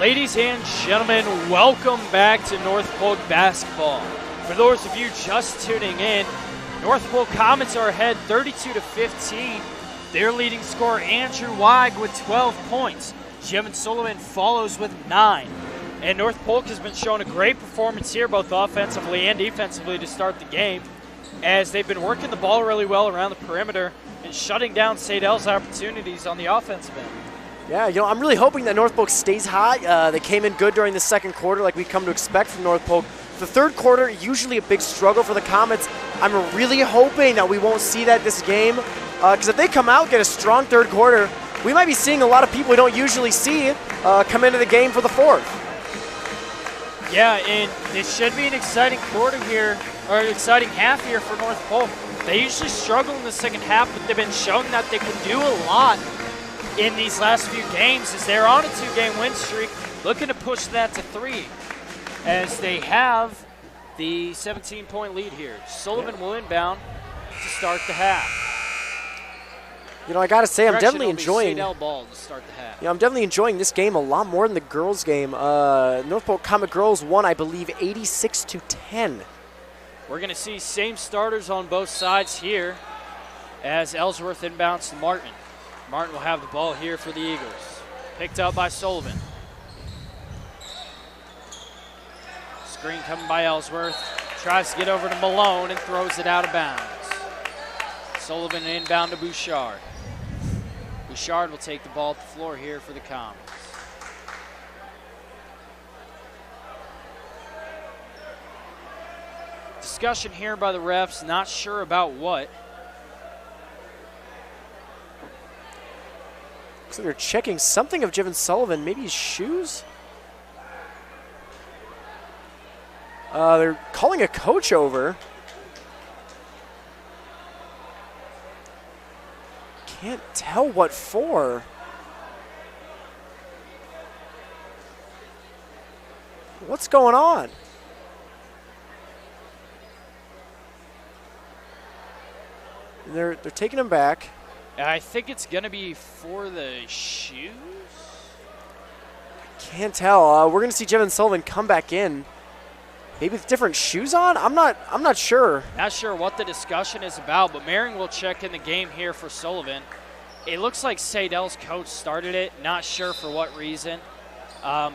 Speaker 1: Ladies and gentlemen, welcome back to North Polk basketball. For those of you just tuning in, North Polk Comets are ahead 32-15. Their leading scorer, Andrew Weig, with 12 points. Jevin Sullivan follows with 9. And North Polk has been showing a great performance here, both offensively and defensively, to start the game, as they've been working the ball really well around the perimeter and shutting down Saydel's opportunities on the offensive end.
Speaker 2: Yeah, I'm really hoping that North Polk stays hot. They came in good during the second quarter, like we come to expect from North Polk. The third quarter, usually a big struggle for the Comets. I'm really hoping that we won't see that this game, because if they come out, get a strong third quarter, we might be seeing a lot of people we don't usually see come into the game for the fourth.
Speaker 1: Yeah, and this should be an exciting quarter here, or an exciting half here for North Polk. They usually struggle in the second half, but they've been showing that they can do a lot in these last few games, as they're on a 2-game win streak, looking to push that to 3, as they have the 17-point lead here. Sullivan will inbound to start the half.
Speaker 2: I got to say, I'm definitely enjoying.
Speaker 1: Saydel ball to start the half.
Speaker 2: I'm definitely enjoying this game a lot more than the girls' game. North Polk Comet girls won, I believe, 86-10.
Speaker 1: We're going to see same starters on both sides here, as Ellsworth inbounds to Martin. Martin will have the ball here for the Eagles. Picked up by Sullivan. Screen coming by Ellsworth. Tries to get over to Malone and throws it out of bounds. Sullivan inbound to Bouchard. Bouchard will take the ball up the floor here for the Comets. Discussion here by the refs, not sure about what.
Speaker 2: So they're checking something of Jevin Sullivan, maybe his shoes? They're calling a coach over. Can't tell what for. What's going on? They're taking him back.
Speaker 1: I think it's going to be for the shoes.
Speaker 2: Can't tell. We're going to see Jevin Sullivan come back in. Maybe with different shoes on? I'm not sure.
Speaker 1: Not sure what the discussion is about, but Maring will check in the game here for Sullivan. It looks like Saydel's coach started it. Not sure for what reason.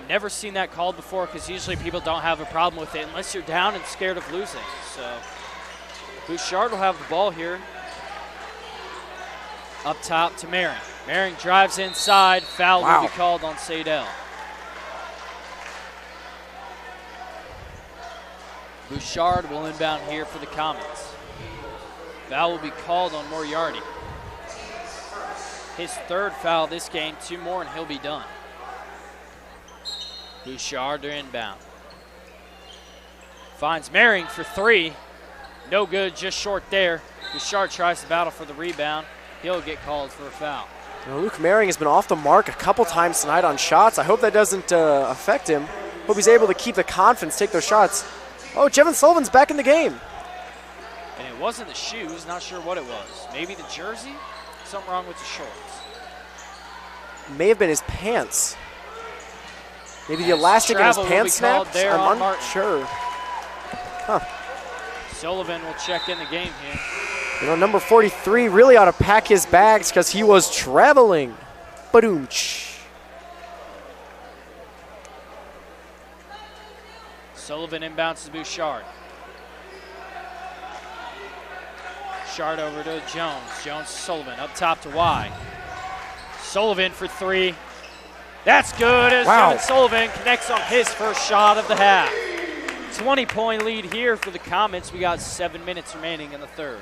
Speaker 1: Never seen that called before, because usually people don't have a problem with it unless you're down and scared of losing. So Bouchard will have the ball here. Up top to Maring. Maring drives inside. Foul will be called on Saydel. Bouchard will inbound here for the Comets. Foul will be called on Moriarty. His third foul this game, 2 more and he'll be done. Bouchard to inbound. Finds Maring for 3. No good, just short there. Bouchard tries to battle for the rebound. He'll get called for a foul.
Speaker 2: Luke Maring has been off the mark a couple times tonight on shots. I hope that doesn't affect him. Hope he's able to keep the confidence, take those shots. Oh, Jevin Sullivan's back in the game.
Speaker 1: And it wasn't the shoes, not sure what it was. Maybe the jersey? Something wrong with the shorts.
Speaker 2: May have been his pants. Maybe the elastic in his pants snapped? I'm unsure. Huh.
Speaker 1: Sullivan will check in the game here.
Speaker 2: Number 43 really ought to pack his bags because he was traveling. Ba-doom-ch.
Speaker 1: Sullivan inbounds to Bouchard. Bouchard over to Jones. Jones to Sullivan. Up top to Y. Sullivan for 3. That's good as Jevin Sullivan connects on his first shot of the half. 20-point lead here for the Comets. We got 7 minutes remaining in the third.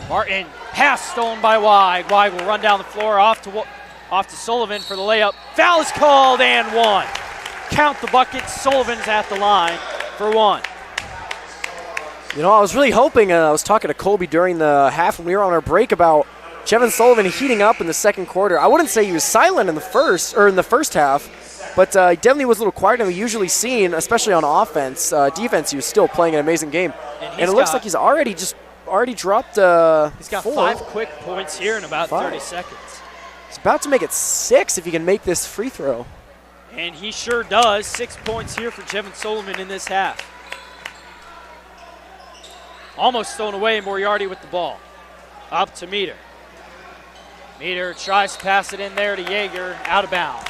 Speaker 1: Martin, pass stolen by Weig. Weig will run down the floor off to Sullivan for the layup. Foul is called and 1. Count the bucket. Sullivan's at the line for 1.
Speaker 2: I was really hoping, I was talking to Colby during the half when we were on our break about Jevin Sullivan heating up in the second quarter. I wouldn't say he was silent in the first half, but he definitely was a little quieter than we usually seen, especially on offense. Defense, he was still playing an amazing game. And it looks like he's already dropped
Speaker 1: He's got
Speaker 2: 4.
Speaker 1: 5 quick points here in about 30 seconds.
Speaker 2: He's about to make it 6 if he can make this free throw.
Speaker 1: And he sure does. 6 points here for Jevin Sullivan in this half. Almost thrown away, Moriarty with the ball. Up to Meter. Meter tries to pass it in there to Yeager, out of bounds.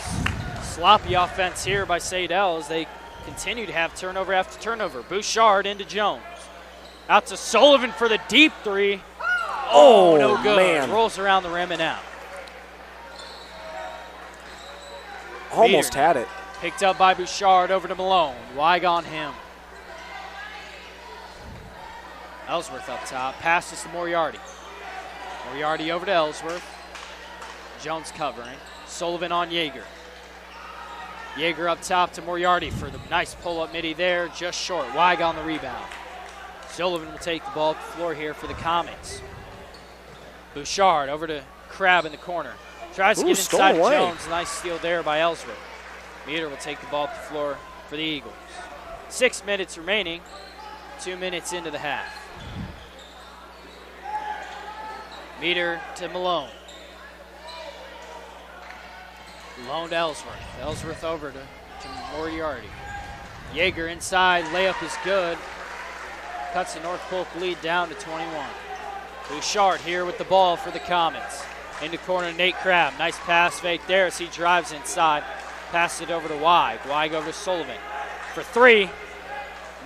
Speaker 1: Sloppy offense here by Saydel as they continue to have turnover after turnover. Bouchard into Jones. Out to Sullivan for the deep three. Oh, no good.
Speaker 2: Man.
Speaker 1: Rolls around the rim and out.
Speaker 2: Almost
Speaker 1: Meter
Speaker 2: had it.
Speaker 1: picked up by Bouchard over to Malone. Weig on him. Ellsworth up top. Passes to Moriarty. Moriarty over to Ellsworth. Jones covering. Sullivan on Yeager. Yeager up top to Moriarty for the nice pull-up midi there. Just short. Weig on the rebound. Sullivan will take the ball to the floor here for the Comets. Bouchard over to Crab in the corner. Tries to get inside Jones. Nice steal there by Ellsworth. Meter will take the ball to the floor for the Eagles. 6 minutes remaining. 2 minutes into the half. Meter to Malone. Malone to Ellsworth. Ellsworth over to Moriarty. Yeager inside. Layup is good. Cuts the North Polk lead down to 21. Bouchard here with the ball for the Comets. Into corner, Nate Crab. Nice pass fake there as he drives inside. Passes it over to Weig. Weig over to Sullivan. For 3.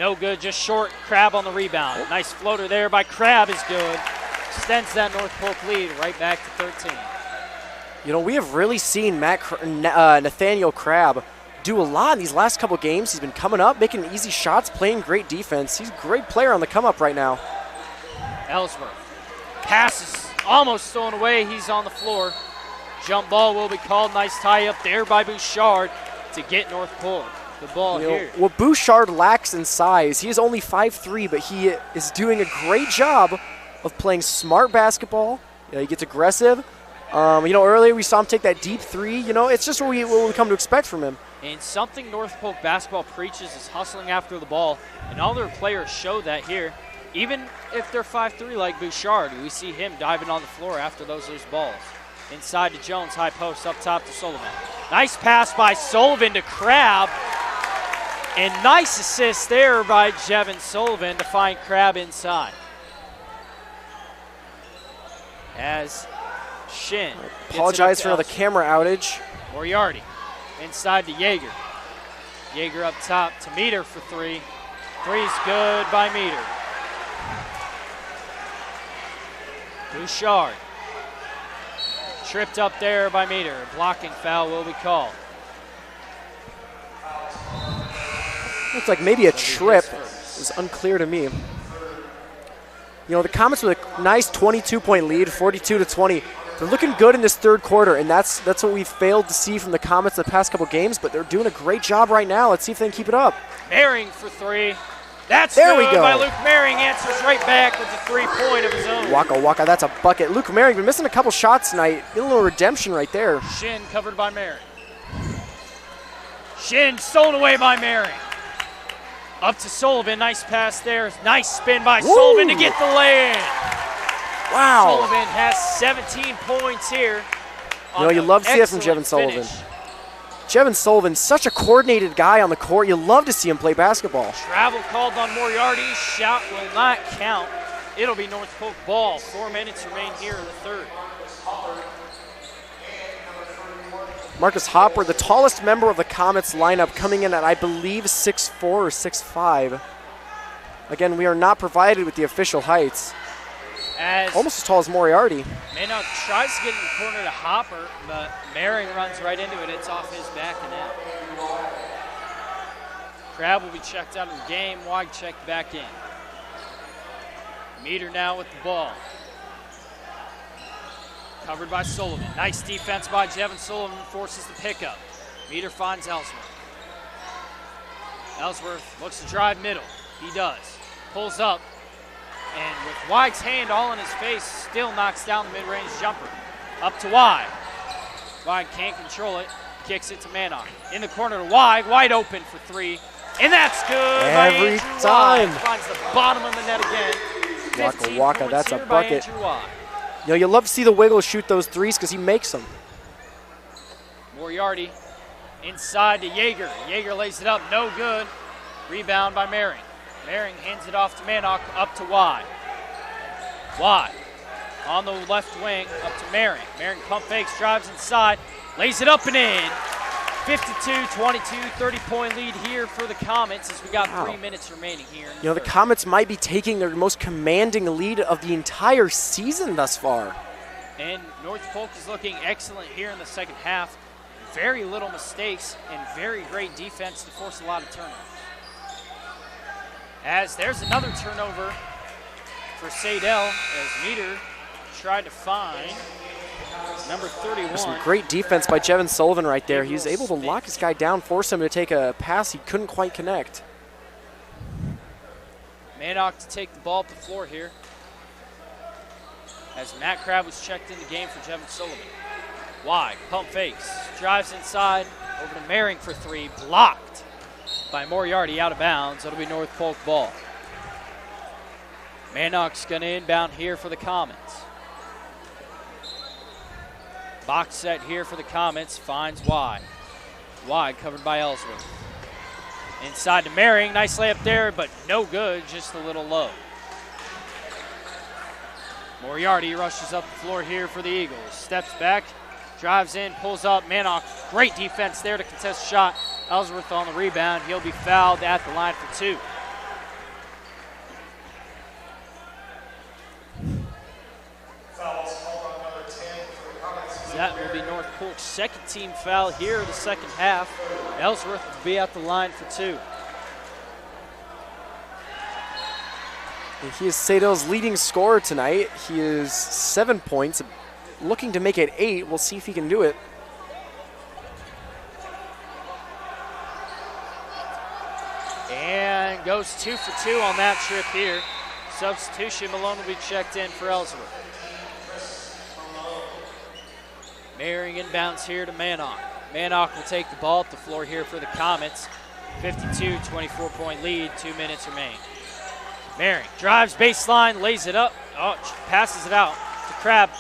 Speaker 1: No good, just short. Crab on the rebound. Nice floater there by Crab is good. Extends that North Polk lead right back to 13.
Speaker 2: You know, we have really seen Nathaniel Crab do a lot in these last couple games. He's been coming up, making easy shots, playing great defense. He's a great player on the come-up right now.
Speaker 1: Ellsworth. Passes almost thrown away. He's on the floor. Jump ball will be called. Nice tie up there by Bouchard to get North Polk the ball here.
Speaker 2: What Bouchard lacks in size, he is only 5'3", but he is doing a great job of playing smart basketball. He gets aggressive. Earlier we saw him take that deep 3. It's just what we come to expect from him.
Speaker 1: And something North Polk basketball preaches is hustling after the ball, and all their players show that here. Even if they're 5'3" like Bouchard, we see him diving on the floor after those loose balls. Inside to Jones, high post up top to Sullivan. Nice pass by Sullivan to Crab. And nice assist there by Jevin Sullivan to find Crab inside. As Shin.
Speaker 2: Apologize for the camera outage.
Speaker 1: Moriarty inside to Yeager. Yeager up top to Meter for 3. 3's good by Meter. Bouchard. Tripped up there by Meter. Blocking foul will be called.
Speaker 2: Looks like maybe a trip. It was unclear to me. The Comets with a nice 22-point lead, 42-20. They're looking good in this third quarter, and that's what we've failed to see from the Comets the past couple games, but they're doing a great job right now. Let's see if they can keep it up.
Speaker 1: Mehring for 3. That's
Speaker 2: there
Speaker 1: good
Speaker 2: we go.
Speaker 1: By Luke Mehring. Answers right back with a 3-point of his own.
Speaker 2: Waka, that's a bucket. Luke Mehring been missing a couple shots tonight. Getting a little redemption right there.
Speaker 1: Shin covered by Mehring. Shin stolen away by Mehring. Up to Sullivan. Nice pass there. Nice spin by Sullivan to get the lay-in.
Speaker 2: Wow.
Speaker 1: Sullivan has 17 points here.
Speaker 2: You love to see it from Jevin Sullivan. Jevin Sullivan, such a coordinated guy on the court. You love to see him play basketball.
Speaker 1: Travel called on Moriarty. Shot will not count. It'll be North Polk ball. 4 minutes remain here in the third.
Speaker 2: Marcus Hopper, the tallest member of the Comets lineup, coming in at, I believe, 6'4 or 6'5. Again, we are not provided with the official heights. Almost as tall as Moriarty.
Speaker 1: Maynard tries to get in the corner to Hopper, but Mehring runs right into it. It's off his back and in. Crab will be checked out of the game. Weig checked back in. Meter now with the ball. Covered by Sullivan. Nice defense by Jevin Sullivan, forces the pickup. Meter finds Ellsworth. Ellsworth looks to drive middle. He does. Pulls up. And with Weig's hand all in his face, still knocks down the mid-range jumper. Up to Weig. Weig can't control it. Kicks it to Manon. In the corner to Weig. Wide open for 3. And that's good
Speaker 2: every time.
Speaker 1: Weig. Finds the bottom of the net again.
Speaker 2: Waka, that's a bucket. You love to see the Wiggle shoot those 3s because he makes them.
Speaker 1: Moriarty inside to Yeager. Yeager lays it up, no good. Rebound by Mehring. Mehring hands it off to Manock, up to Y. Y on the left wing, up to Mehring. Mehring pump fakes, drives inside, lays it up and in. 52-22, 30-point lead here for the Comets as we got 3 minutes remaining here.
Speaker 2: You know, the Comets might be taking their most commanding lead of the entire season thus far.
Speaker 1: And North Polk is looking excellent here in the second half. Very little mistakes and very great defense to force a lot of turnovers. As there's another turnover for Saydel as Meter tried to find number 31.
Speaker 2: Some great defense by Jevin Sullivan right there. He was able to lock this guy down, force him to take a pass he couldn't quite connect.
Speaker 1: Manock to take the ball up the floor here. As Matt Crabb was checked in the game for Jevin Sullivan. Wide, pump fakes, drives inside, over to Mehring for three, blocked by Moriarty out of bounds. It'll be North Polk ball. Manock's gonna inbound here for the Comets. Box set here for the Comets, finds Wide. Wide covered by Ellsworth. Inside to Mehring, nice layup there, but no good, just a little low. Moriarty rushes up the floor here for the Eagles. Steps back, drives in, pulls up. Manock, great defense there to contest shot. Ellsworth on the rebound. He'll be fouled at the line for two. That will be North Polk's second team foul here in the second half. Ellsworth will be at the line for two.
Speaker 2: He is Saydel's leading scorer tonight. He is 7 points, looking to make it 8. We'll see if he can do it.
Speaker 1: And goes 2 for 2 on that trip here. Substitution, Malone will be checked in for Ellsworth. Mehring inbounds here to Manock. Manock will take the ball up the floor here for the Comets. 52, 24-point lead, 2 minutes remain. Mehring drives baseline, lays it up. Oh, passes it out to Crabb.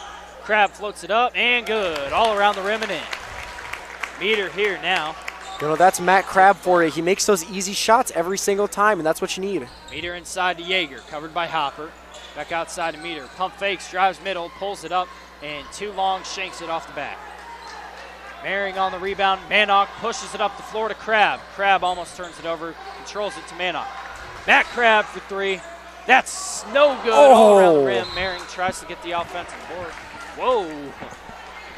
Speaker 1: Crabb floats it up and good. All around the rim and in. Meter here now.
Speaker 2: You know, that's Matt Crabb for you. He makes those easy shots every single time, and that's what you need.
Speaker 1: Meter inside to Yeager, covered by Hopper. Back outside to Meter. Pump fakes, drives middle, pulls it up, and too long, shanks it off the back. Mehring on the rebound. Manock pushes it up the floor to Crabb. Crabb almost turns it over, controls it to Manock. Matt Crabb for three. That's no good. All around the rim. Mehring tries to get the offensive board. Whoa.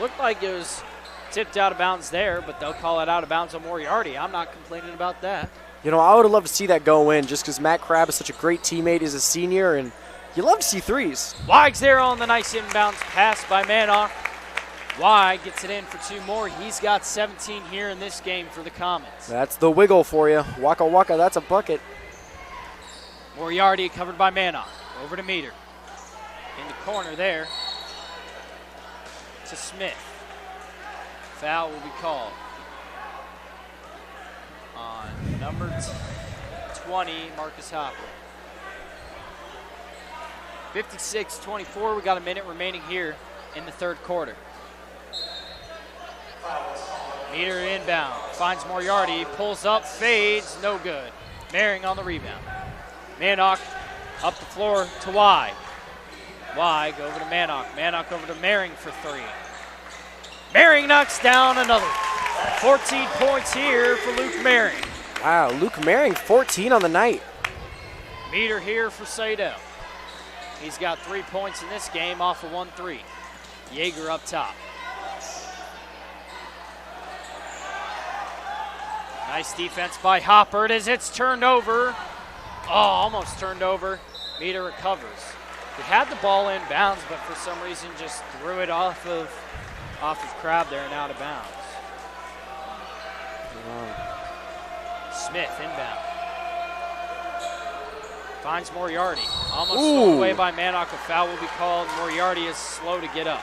Speaker 1: Looked like it was tipped out of bounds there, but they'll call it out of bounds on Moriarty. I'm not complaining about that.
Speaker 2: You know, I would have loved to see that go in just because Matt Crabb is such a great teammate as a senior, and you love to see threes.
Speaker 1: Wags there on the nice inbounds pass by Manock. Wide gets it in for two more. He's got 17 here in this game for the Comets.
Speaker 2: That's the wiggle for you. Waka waka, that's a bucket.
Speaker 1: Moriarty covered by Manock. Over to Meter. In the corner there to Smith. Foul will be called on number 20, Marcus Hopper. 56-24, we got a minute remaining here in the third quarter. Meter inbound, finds Moriarty, pulls up, fades, no good. Mehring on the rebound. Manock up the floor to Y. Y go over to Manock. Manock over to Mehring for three. Mehring knocks down another. 14 points here for Luke Mehring.
Speaker 2: Wow, Luke Mehring, 14 on the night.
Speaker 1: Meter here for Saydel. He's got 3 points in this game off of 1-3. Yeager up top. Nice defense by Hopper as it's turned over. Oh, almost turned over. Meter recovers. He had the ball in bounds, but for some reason just threw it off of Crabb there and out of bounds. Smith inbound. Finds Moriarty. Almost thrown away by Manock. A foul will be called. Moriarty is slow to get up.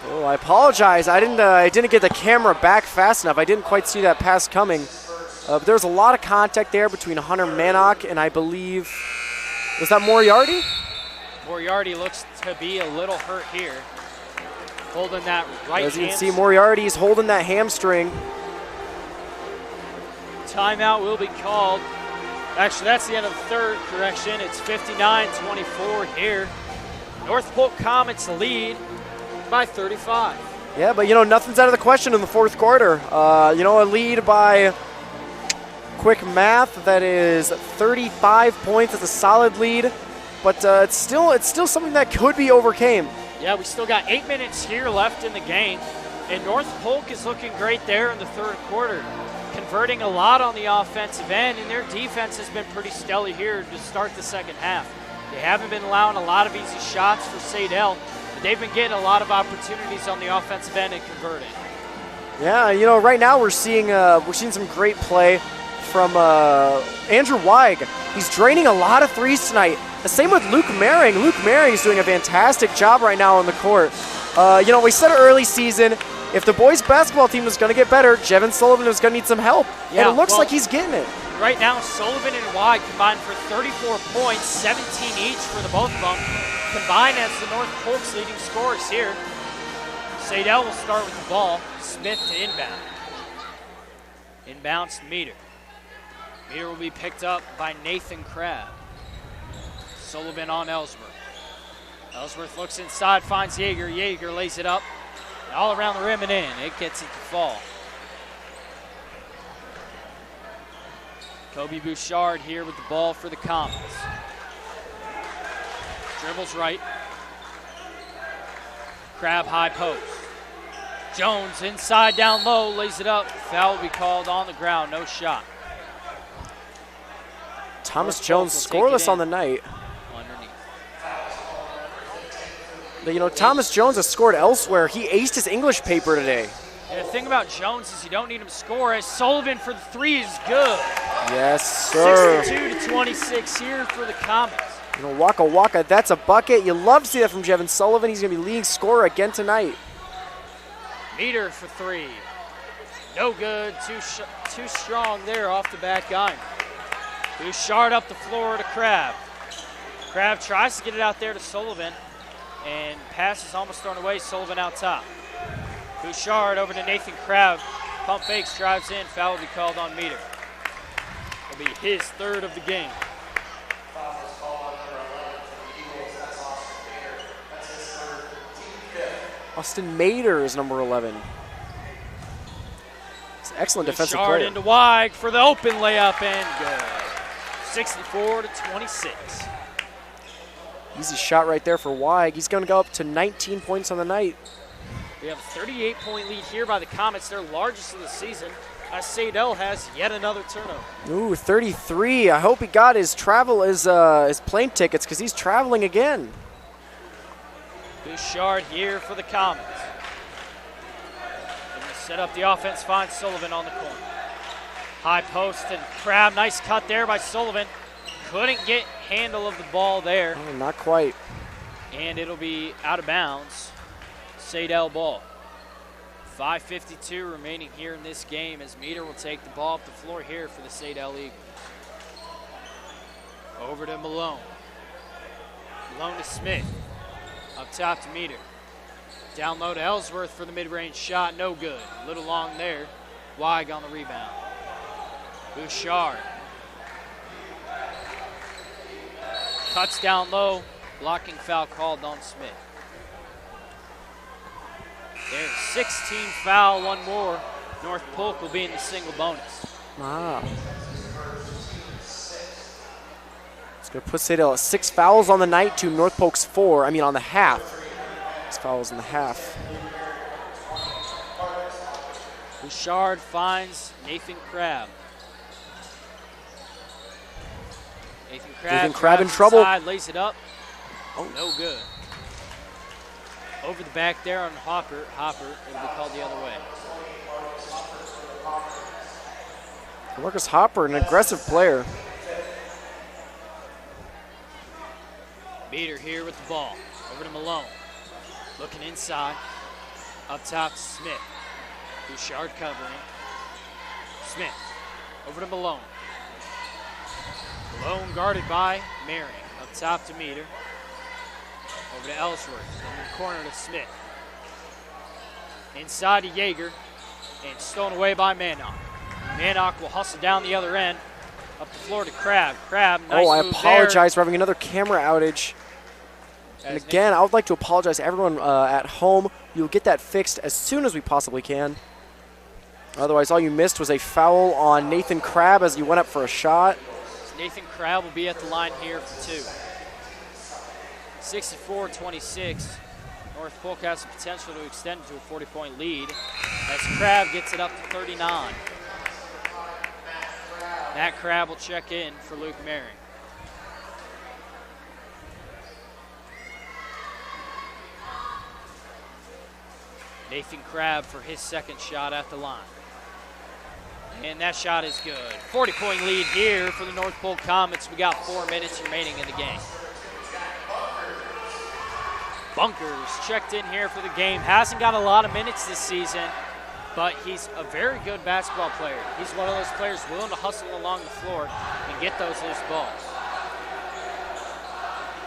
Speaker 2: Oh, I apologize. I didn't get the camera back fast enough. I didn't quite see that pass coming. But there's a lot of contact there between Hunter Manock and I believe, was that Moriarty?
Speaker 1: Moriarty looks to be a little hurt here. holding that right
Speaker 2: As you can
Speaker 1: hamstring.
Speaker 2: see, Moriarty's holding that hamstring.
Speaker 1: Timeout will be called. Actually, that's the end of the third. Correction, it's 59-24 here. North Polk Comets lead by 35.
Speaker 2: Yeah, but, nothing's out of the question in the fourth quarter. A lead by quick math, that is 35 points. It's a solid lead, but it's still something that could be overcame.
Speaker 1: Yeah, we still got 8 minutes here left in the game, and North Polk is looking great there in the third quarter, converting a lot on the offensive end, and their defense has been pretty stellar here to start the second half. They haven't been allowing a lot of easy shots for Saydel, but they've been getting a lot of opportunities on the offensive end and converting. Yeah,
Speaker 2: right now we're seeing some great play from Andrew Weig. He's draining a lot of threes tonight. The same with Luke Maring. Luke Maring is doing a fantastic job right now on the court. We said early season, if the boys basketball team is going to get better, Jevin Sullivan is going to need some help.
Speaker 1: Yeah,
Speaker 2: and it looks like he's getting it.
Speaker 1: Right now, Sullivan and Weig combined for 34 points, 17 each for the both of them. Combined as the North Polk's leading scorers here. Saydel will start with the ball. Smith to inbound. Inbounds to Meter. Meter will be picked up by Nathan Crabb. Sullivan on Ellsworth. Ellsworth looks inside, finds Yeager. Yeager lays it up. And all around the rim and in. It gets it to fall. Kobe Bouchard here with the ball for the Comets. Dribbles right. Crabb high post. Jones inside down low, lays it up. Foul will be called on the ground, no shot.
Speaker 2: Thomas Jones scoreless on the night.
Speaker 1: Underneath.
Speaker 2: But, Thomas Jones has scored elsewhere. He aced his English paper today.
Speaker 1: And the thing about Jones is you don't need him to score, as Sullivan for the three is good.
Speaker 2: Yes, sir.
Speaker 1: 62-26 here for the Comets.
Speaker 2: Waka Waka, that's a bucket. You love to see that from Jevin Sullivan. He's going to be leading scorer again tonight.
Speaker 1: Meter for three. No good. Too strong there off the back iron. Bouchard up the floor to Crabb. Crabb tries to get it out there to Sullivan, and pass is almost thrown away. Sullivan out top. Bouchard over to Nathan Crabb. Pump fakes, drives in. Foul will be called on Meter. It'll be his third of the game.
Speaker 2: Austin Mater is number 11. It's an excellent defensive player.
Speaker 1: Bouchard into Weig for the open layup and good. 64-26.
Speaker 2: Easy shot right there for Weig. He's going to go up to 19 points on the night.
Speaker 1: We have a 38-point lead here by the Comets, their largest of the season, as Saydel has yet another turnover.
Speaker 2: Ooh, 33. I hope he got his plane tickets because he's traveling again.
Speaker 1: Bouchard here for the Comets. Going to set up the offense, finds Sullivan on the corner. High post and Crabb, nice cut there by Sullivan. Couldn't get handle of the ball there.
Speaker 2: Oh, not quite.
Speaker 1: And it'll be out of bounds. Saydel ball. 5:52 remaining here in this game as Meter will take the ball up the floor here for the Saydel Eagles. Over to Malone. Malone to Smith. Up top to Meter. Down low to Ellsworth for the mid-range shot. No good. A little long there. Weig on the rebound. Bouchard. Cuts down low. Blocking foul called on Smith. There's 16 foul, one more. North Polk will be in the single bonus.
Speaker 2: Wow. It's going to put Saydel at 6 fouls on the night to North Polk's 4. I mean, on the half. 6 fouls in the half.
Speaker 1: Bouchard finds Nathan Crabb. Nathan Crabb
Speaker 2: in trouble.
Speaker 1: Inside, lays it up. Oh, no good. Over the back there on Hopper. It'll be called the other way.
Speaker 2: Marcus Hopper, an aggressive player.
Speaker 1: Meter here with the ball. Over to Malone. Looking inside. Up top to Smith. Bouchard covering. Smith. Over to Malone. Malone guarded by Maring. Up top to Meter. Over to Ellsworth. In the corner to Smith. Inside to Yeager, and stolen away by Mannock. Mannock will hustle down the other end, up the floor to Crab. Crab, nice
Speaker 2: I
Speaker 1: move
Speaker 2: apologize for having another camera outage. And again, I would like to apologize to everyone at home. You'll get that fixed as soon as we possibly can. Otherwise, all you missed was a foul on Nathan Crab as he went up for a shot.
Speaker 1: Nathan Crab will be at the line here for 2. 64-26. North Polk has the potential to extend to a 40-point lead as Crab gets it up to 39. Matt Crab will check in for Luke Mary. Nathan Crab for his second shot at the line. And that shot is good. 40-point lead here for the North Polk Comets. We got 4 minutes remaining in the game. Bunkers checked in here for the game. Hasn't got a lot of minutes this season, but he's a very good basketball player. He's one of those players willing to hustle along the floor and get those loose balls.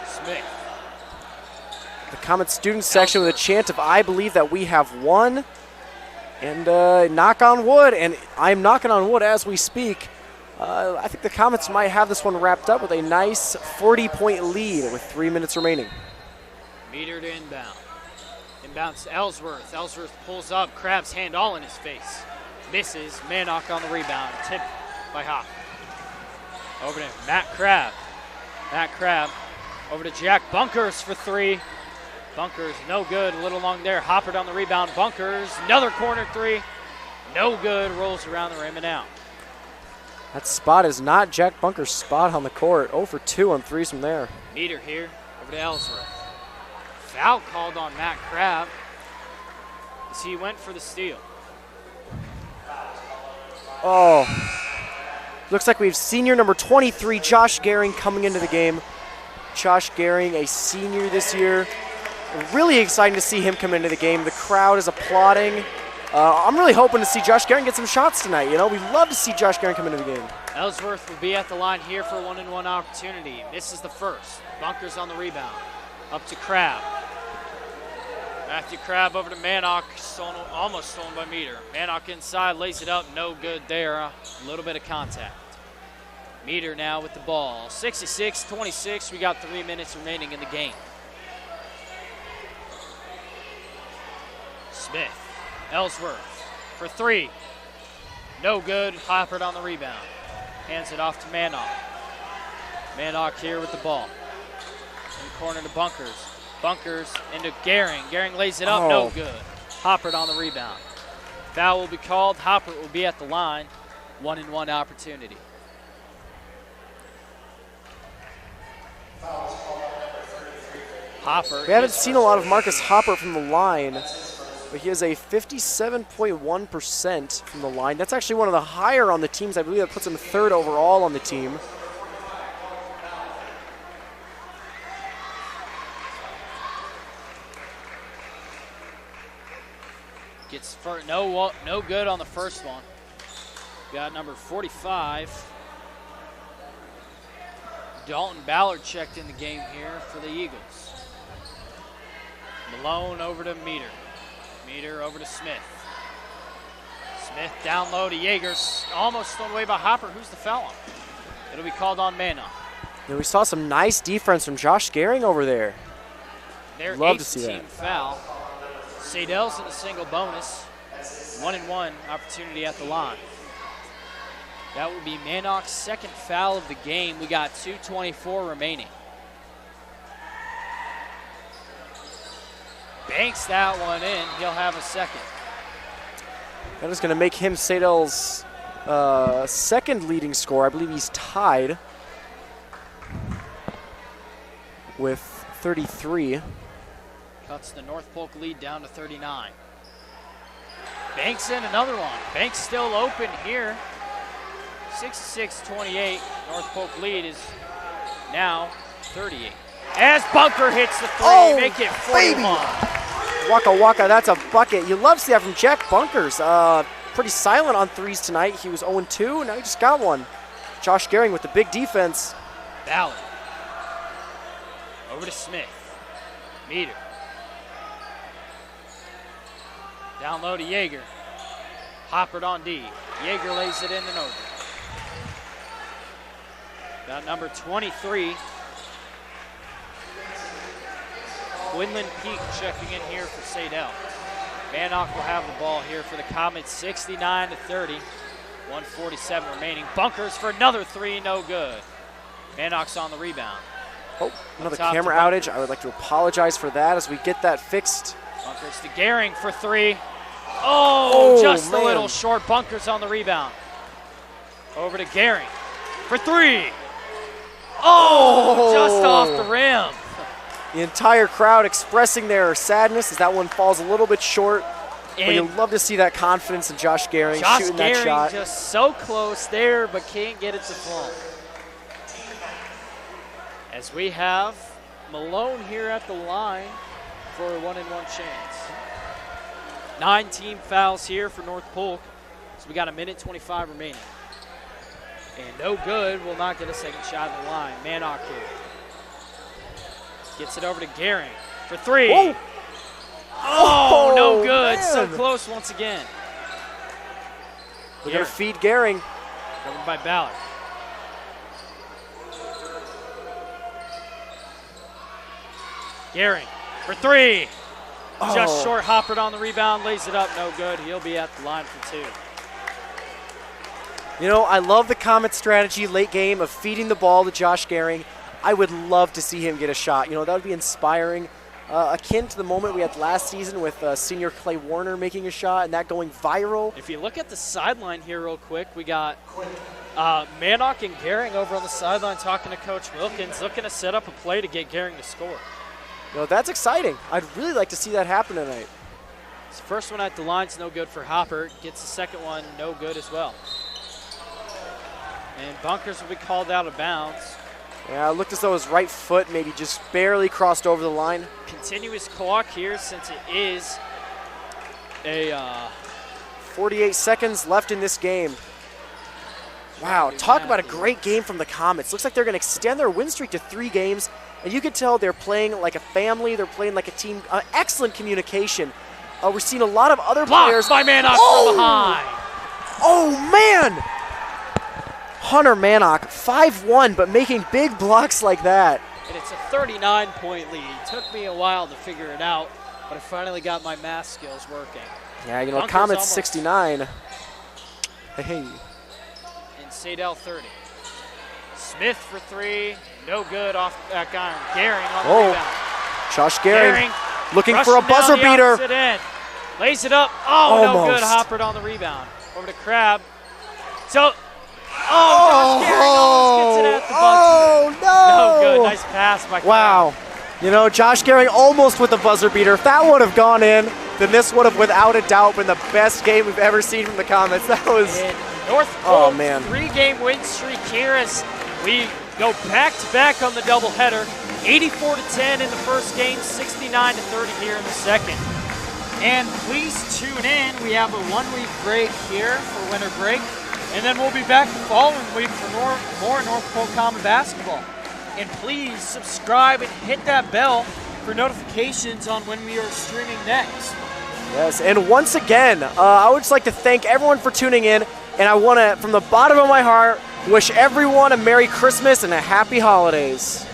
Speaker 1: Smith.
Speaker 2: The Comet student section with a chant of "I believe that we have won." And knock on wood, and I'm knocking on wood as we speak. I think the Comets might have this one wrapped up with a nice 40-point lead with 3 minutes remaining.
Speaker 1: Meter to inbound. Inbounds to Ellsworth. Ellsworth pulls up. Crab's hand all in his face. Misses. Mannock on the rebound. Tipped by Hop. Over to Matt Crab. Matt Crab over to Jack Bunkers for 3. Bunkers, no good, a little long there. Hopper on the rebound. Bunkers, another corner 3. No good, rolls around the rim and out.
Speaker 2: That spot is not Jack Bunker's spot on the court. 0 for 2 on threes from there.
Speaker 1: Meter here, over to Ellsworth. Foul called on Matt Crab as he went for the steal.
Speaker 2: Oh, looks like we have senior number 23, Josh Gehring, coming into the game. Josh Gehring, a senior this year. Really exciting to see him come into the game. The crowd is applauding. I'm really hoping to see Josh Gehring get some shots tonight. You know, we'd love to see Josh Gehring come into the game.
Speaker 1: Ellsworth will be at the line here for a 1-and-1 opportunity. Misses the first. Bunkers on the rebound. Up to Crab. Matthew Crab over to Mannock. Almost stolen by Meter. Mannock inside, lays it up. No good there. A little bit of contact. Meter now with the ball. 66-26. We got 3 minutes remaining in the game. Smith, Ellsworth for 3. No good. Hopper on the rebound. Hands it off to Mannock. Mannock here with the ball. In the corner to Bunkers. Bunkers into Gehring. Gehring lays it up. No good. Hopper on the rebound. Foul will be called. Hopper will be at the line. 1-and-1 opportunity. Hopper.
Speaker 2: We haven't seen a lot of Marcus Hopper from the line, but he has a 57.1% from the line. That's actually one of the higher on the teams. I believe that puts him 3rd overall on the team.
Speaker 1: Gets no good on the first one. Got number 45. Dalton Ballard checked in the game here for the Eagles. Malone over to Meter. Meter over to Smith. Smith down low to Yeager. Almost thrown away by Hopper. Who's the foul on? It'll be called on Mannock.
Speaker 2: And we saw some nice defense from Josh Gehring over there.
Speaker 1: Their
Speaker 2: Love to
Speaker 1: 8th
Speaker 2: see
Speaker 1: team
Speaker 2: that.
Speaker 1: foul. Saydel's in a single bonus. 1-and-1 opportunity at the line. That will be Mannock's 2nd foul of the game. We got 2:24 remaining. Banks that one in. He'll have a second.
Speaker 2: That is going to make him Saydel's 2nd leading scorer. I believe he's tied with 33.
Speaker 1: Cuts the North Polk lead down to 39. Banks in another one. Banks still open here. 66-28. North Polk lead is now 38. As Bunker hits the 3, make it 41.
Speaker 2: Waka waka, that's a bucket. You love to see that from Jack Bunkers. Pretty silent on threes tonight. He was 0-2, now he just got one. Josh Gehring with the big defense.
Speaker 1: Ballard. Over to Smith. Meter. Down low to Yeager. Hoppered on D. Yeager lays it in and over. Got number 23. Quinlan Peak checking in here for Saydel. Manock will have the ball here for the Comets, 69-30. 1:47 remaining. Bunkers for another three, no good. Manock's on the rebound.
Speaker 2: Oh, another camera outage. I would like to apologize for that as we get that fixed.
Speaker 1: Bunkers to Gehring for three. Oh, just a little short. Bunkers on the rebound. Over to Gehring for three. Oh, just off the rim.
Speaker 2: The entire crowd expressing their sadness as that one falls a little bit short. But you'd love to see that confidence in Josh Gehring shooting that shot.
Speaker 1: Just so close there, but can't get it to fall. As we have Malone here at the line for a 1-and-1 chance. 9 team fouls here for North Polk. So we got 1:25 remaining. And no good, will not get a second shot at the line. Manock here. Gets it over to Gehring for three.
Speaker 2: Whoa.
Speaker 1: Oh, no good. Man. So close once again.
Speaker 2: We're going to feed Gehring.
Speaker 1: Covered by Ballard. Gehring for three. Just short. Hoppered on the rebound, lays it up, no good. He'll be at the line for two.
Speaker 2: You know, I love the Comet strategy late game of feeding the ball to Josh Gehring. I would love to see him get a shot. You know, that would be inspiring. Akin to the moment we had last season with senior Clay Warner making a shot and that going viral.
Speaker 1: If you look at the sideline here real quick, we got Manock and Gehring over on the sideline talking to Coach Wilkins, looking to set up a play to get Gehring to score.
Speaker 2: You know, that's exciting. I'd really like to see that happen tonight.
Speaker 1: His first one at the line's no good for Hopper. Gets the second one no good as well. And Bunkers will be called out of bounds.
Speaker 2: Yeah, it looked as though his right foot maybe just barely crossed over the line.
Speaker 1: Continuous clock here since it is a
Speaker 2: 48 seconds left in this game. Wow, talk about a great game from the Comets. Looks like they're going to extend their win streak to 3 games, and you can tell they're playing like a family. They're playing like a team. Excellent communication. We're seeing a lot of other players.
Speaker 1: Blocked by Manock from behind.
Speaker 2: Oh, man! Hunter Manock, 5'1", but making big blocks like that.
Speaker 1: And it's a 39-point lead. It took me a while to figure it out, but I finally got my math skills working.
Speaker 2: Yeah, you know, Comets 69. Hey.
Speaker 1: And Saydel 30. Smith for three, no good off the back iron. Gehring on the rebound.
Speaker 2: Josh Gehring looking for a buzzer beater.
Speaker 1: Lays it up. Oh, no good. Hoppered on the rebound. Over to Crab. So, Josh Gehring almost gets it at the buzzer.
Speaker 2: No
Speaker 1: good. Nice pass by Crab.
Speaker 2: Wow. You know, Josh Gehring almost with the buzzer beater. If that would have gone in, then this would have without a doubt been the best game we've ever seen from the Comets. That was...
Speaker 1: And North Polk, 3-game win streak here as we go back-to-back on the doubleheader. 84-10 in the first game, 69-30 here in the second. And please tune in. We have a 1-week break here for winter break. And then we'll be back the following week for more North Polk Common basketball. And please subscribe and hit that bell for notifications on when we are streaming next.
Speaker 2: Yes, and once again, I would just like to thank everyone for tuning in. And I want to, from the bottom of my heart, wish everyone a Merry Christmas and a Happy Holidays.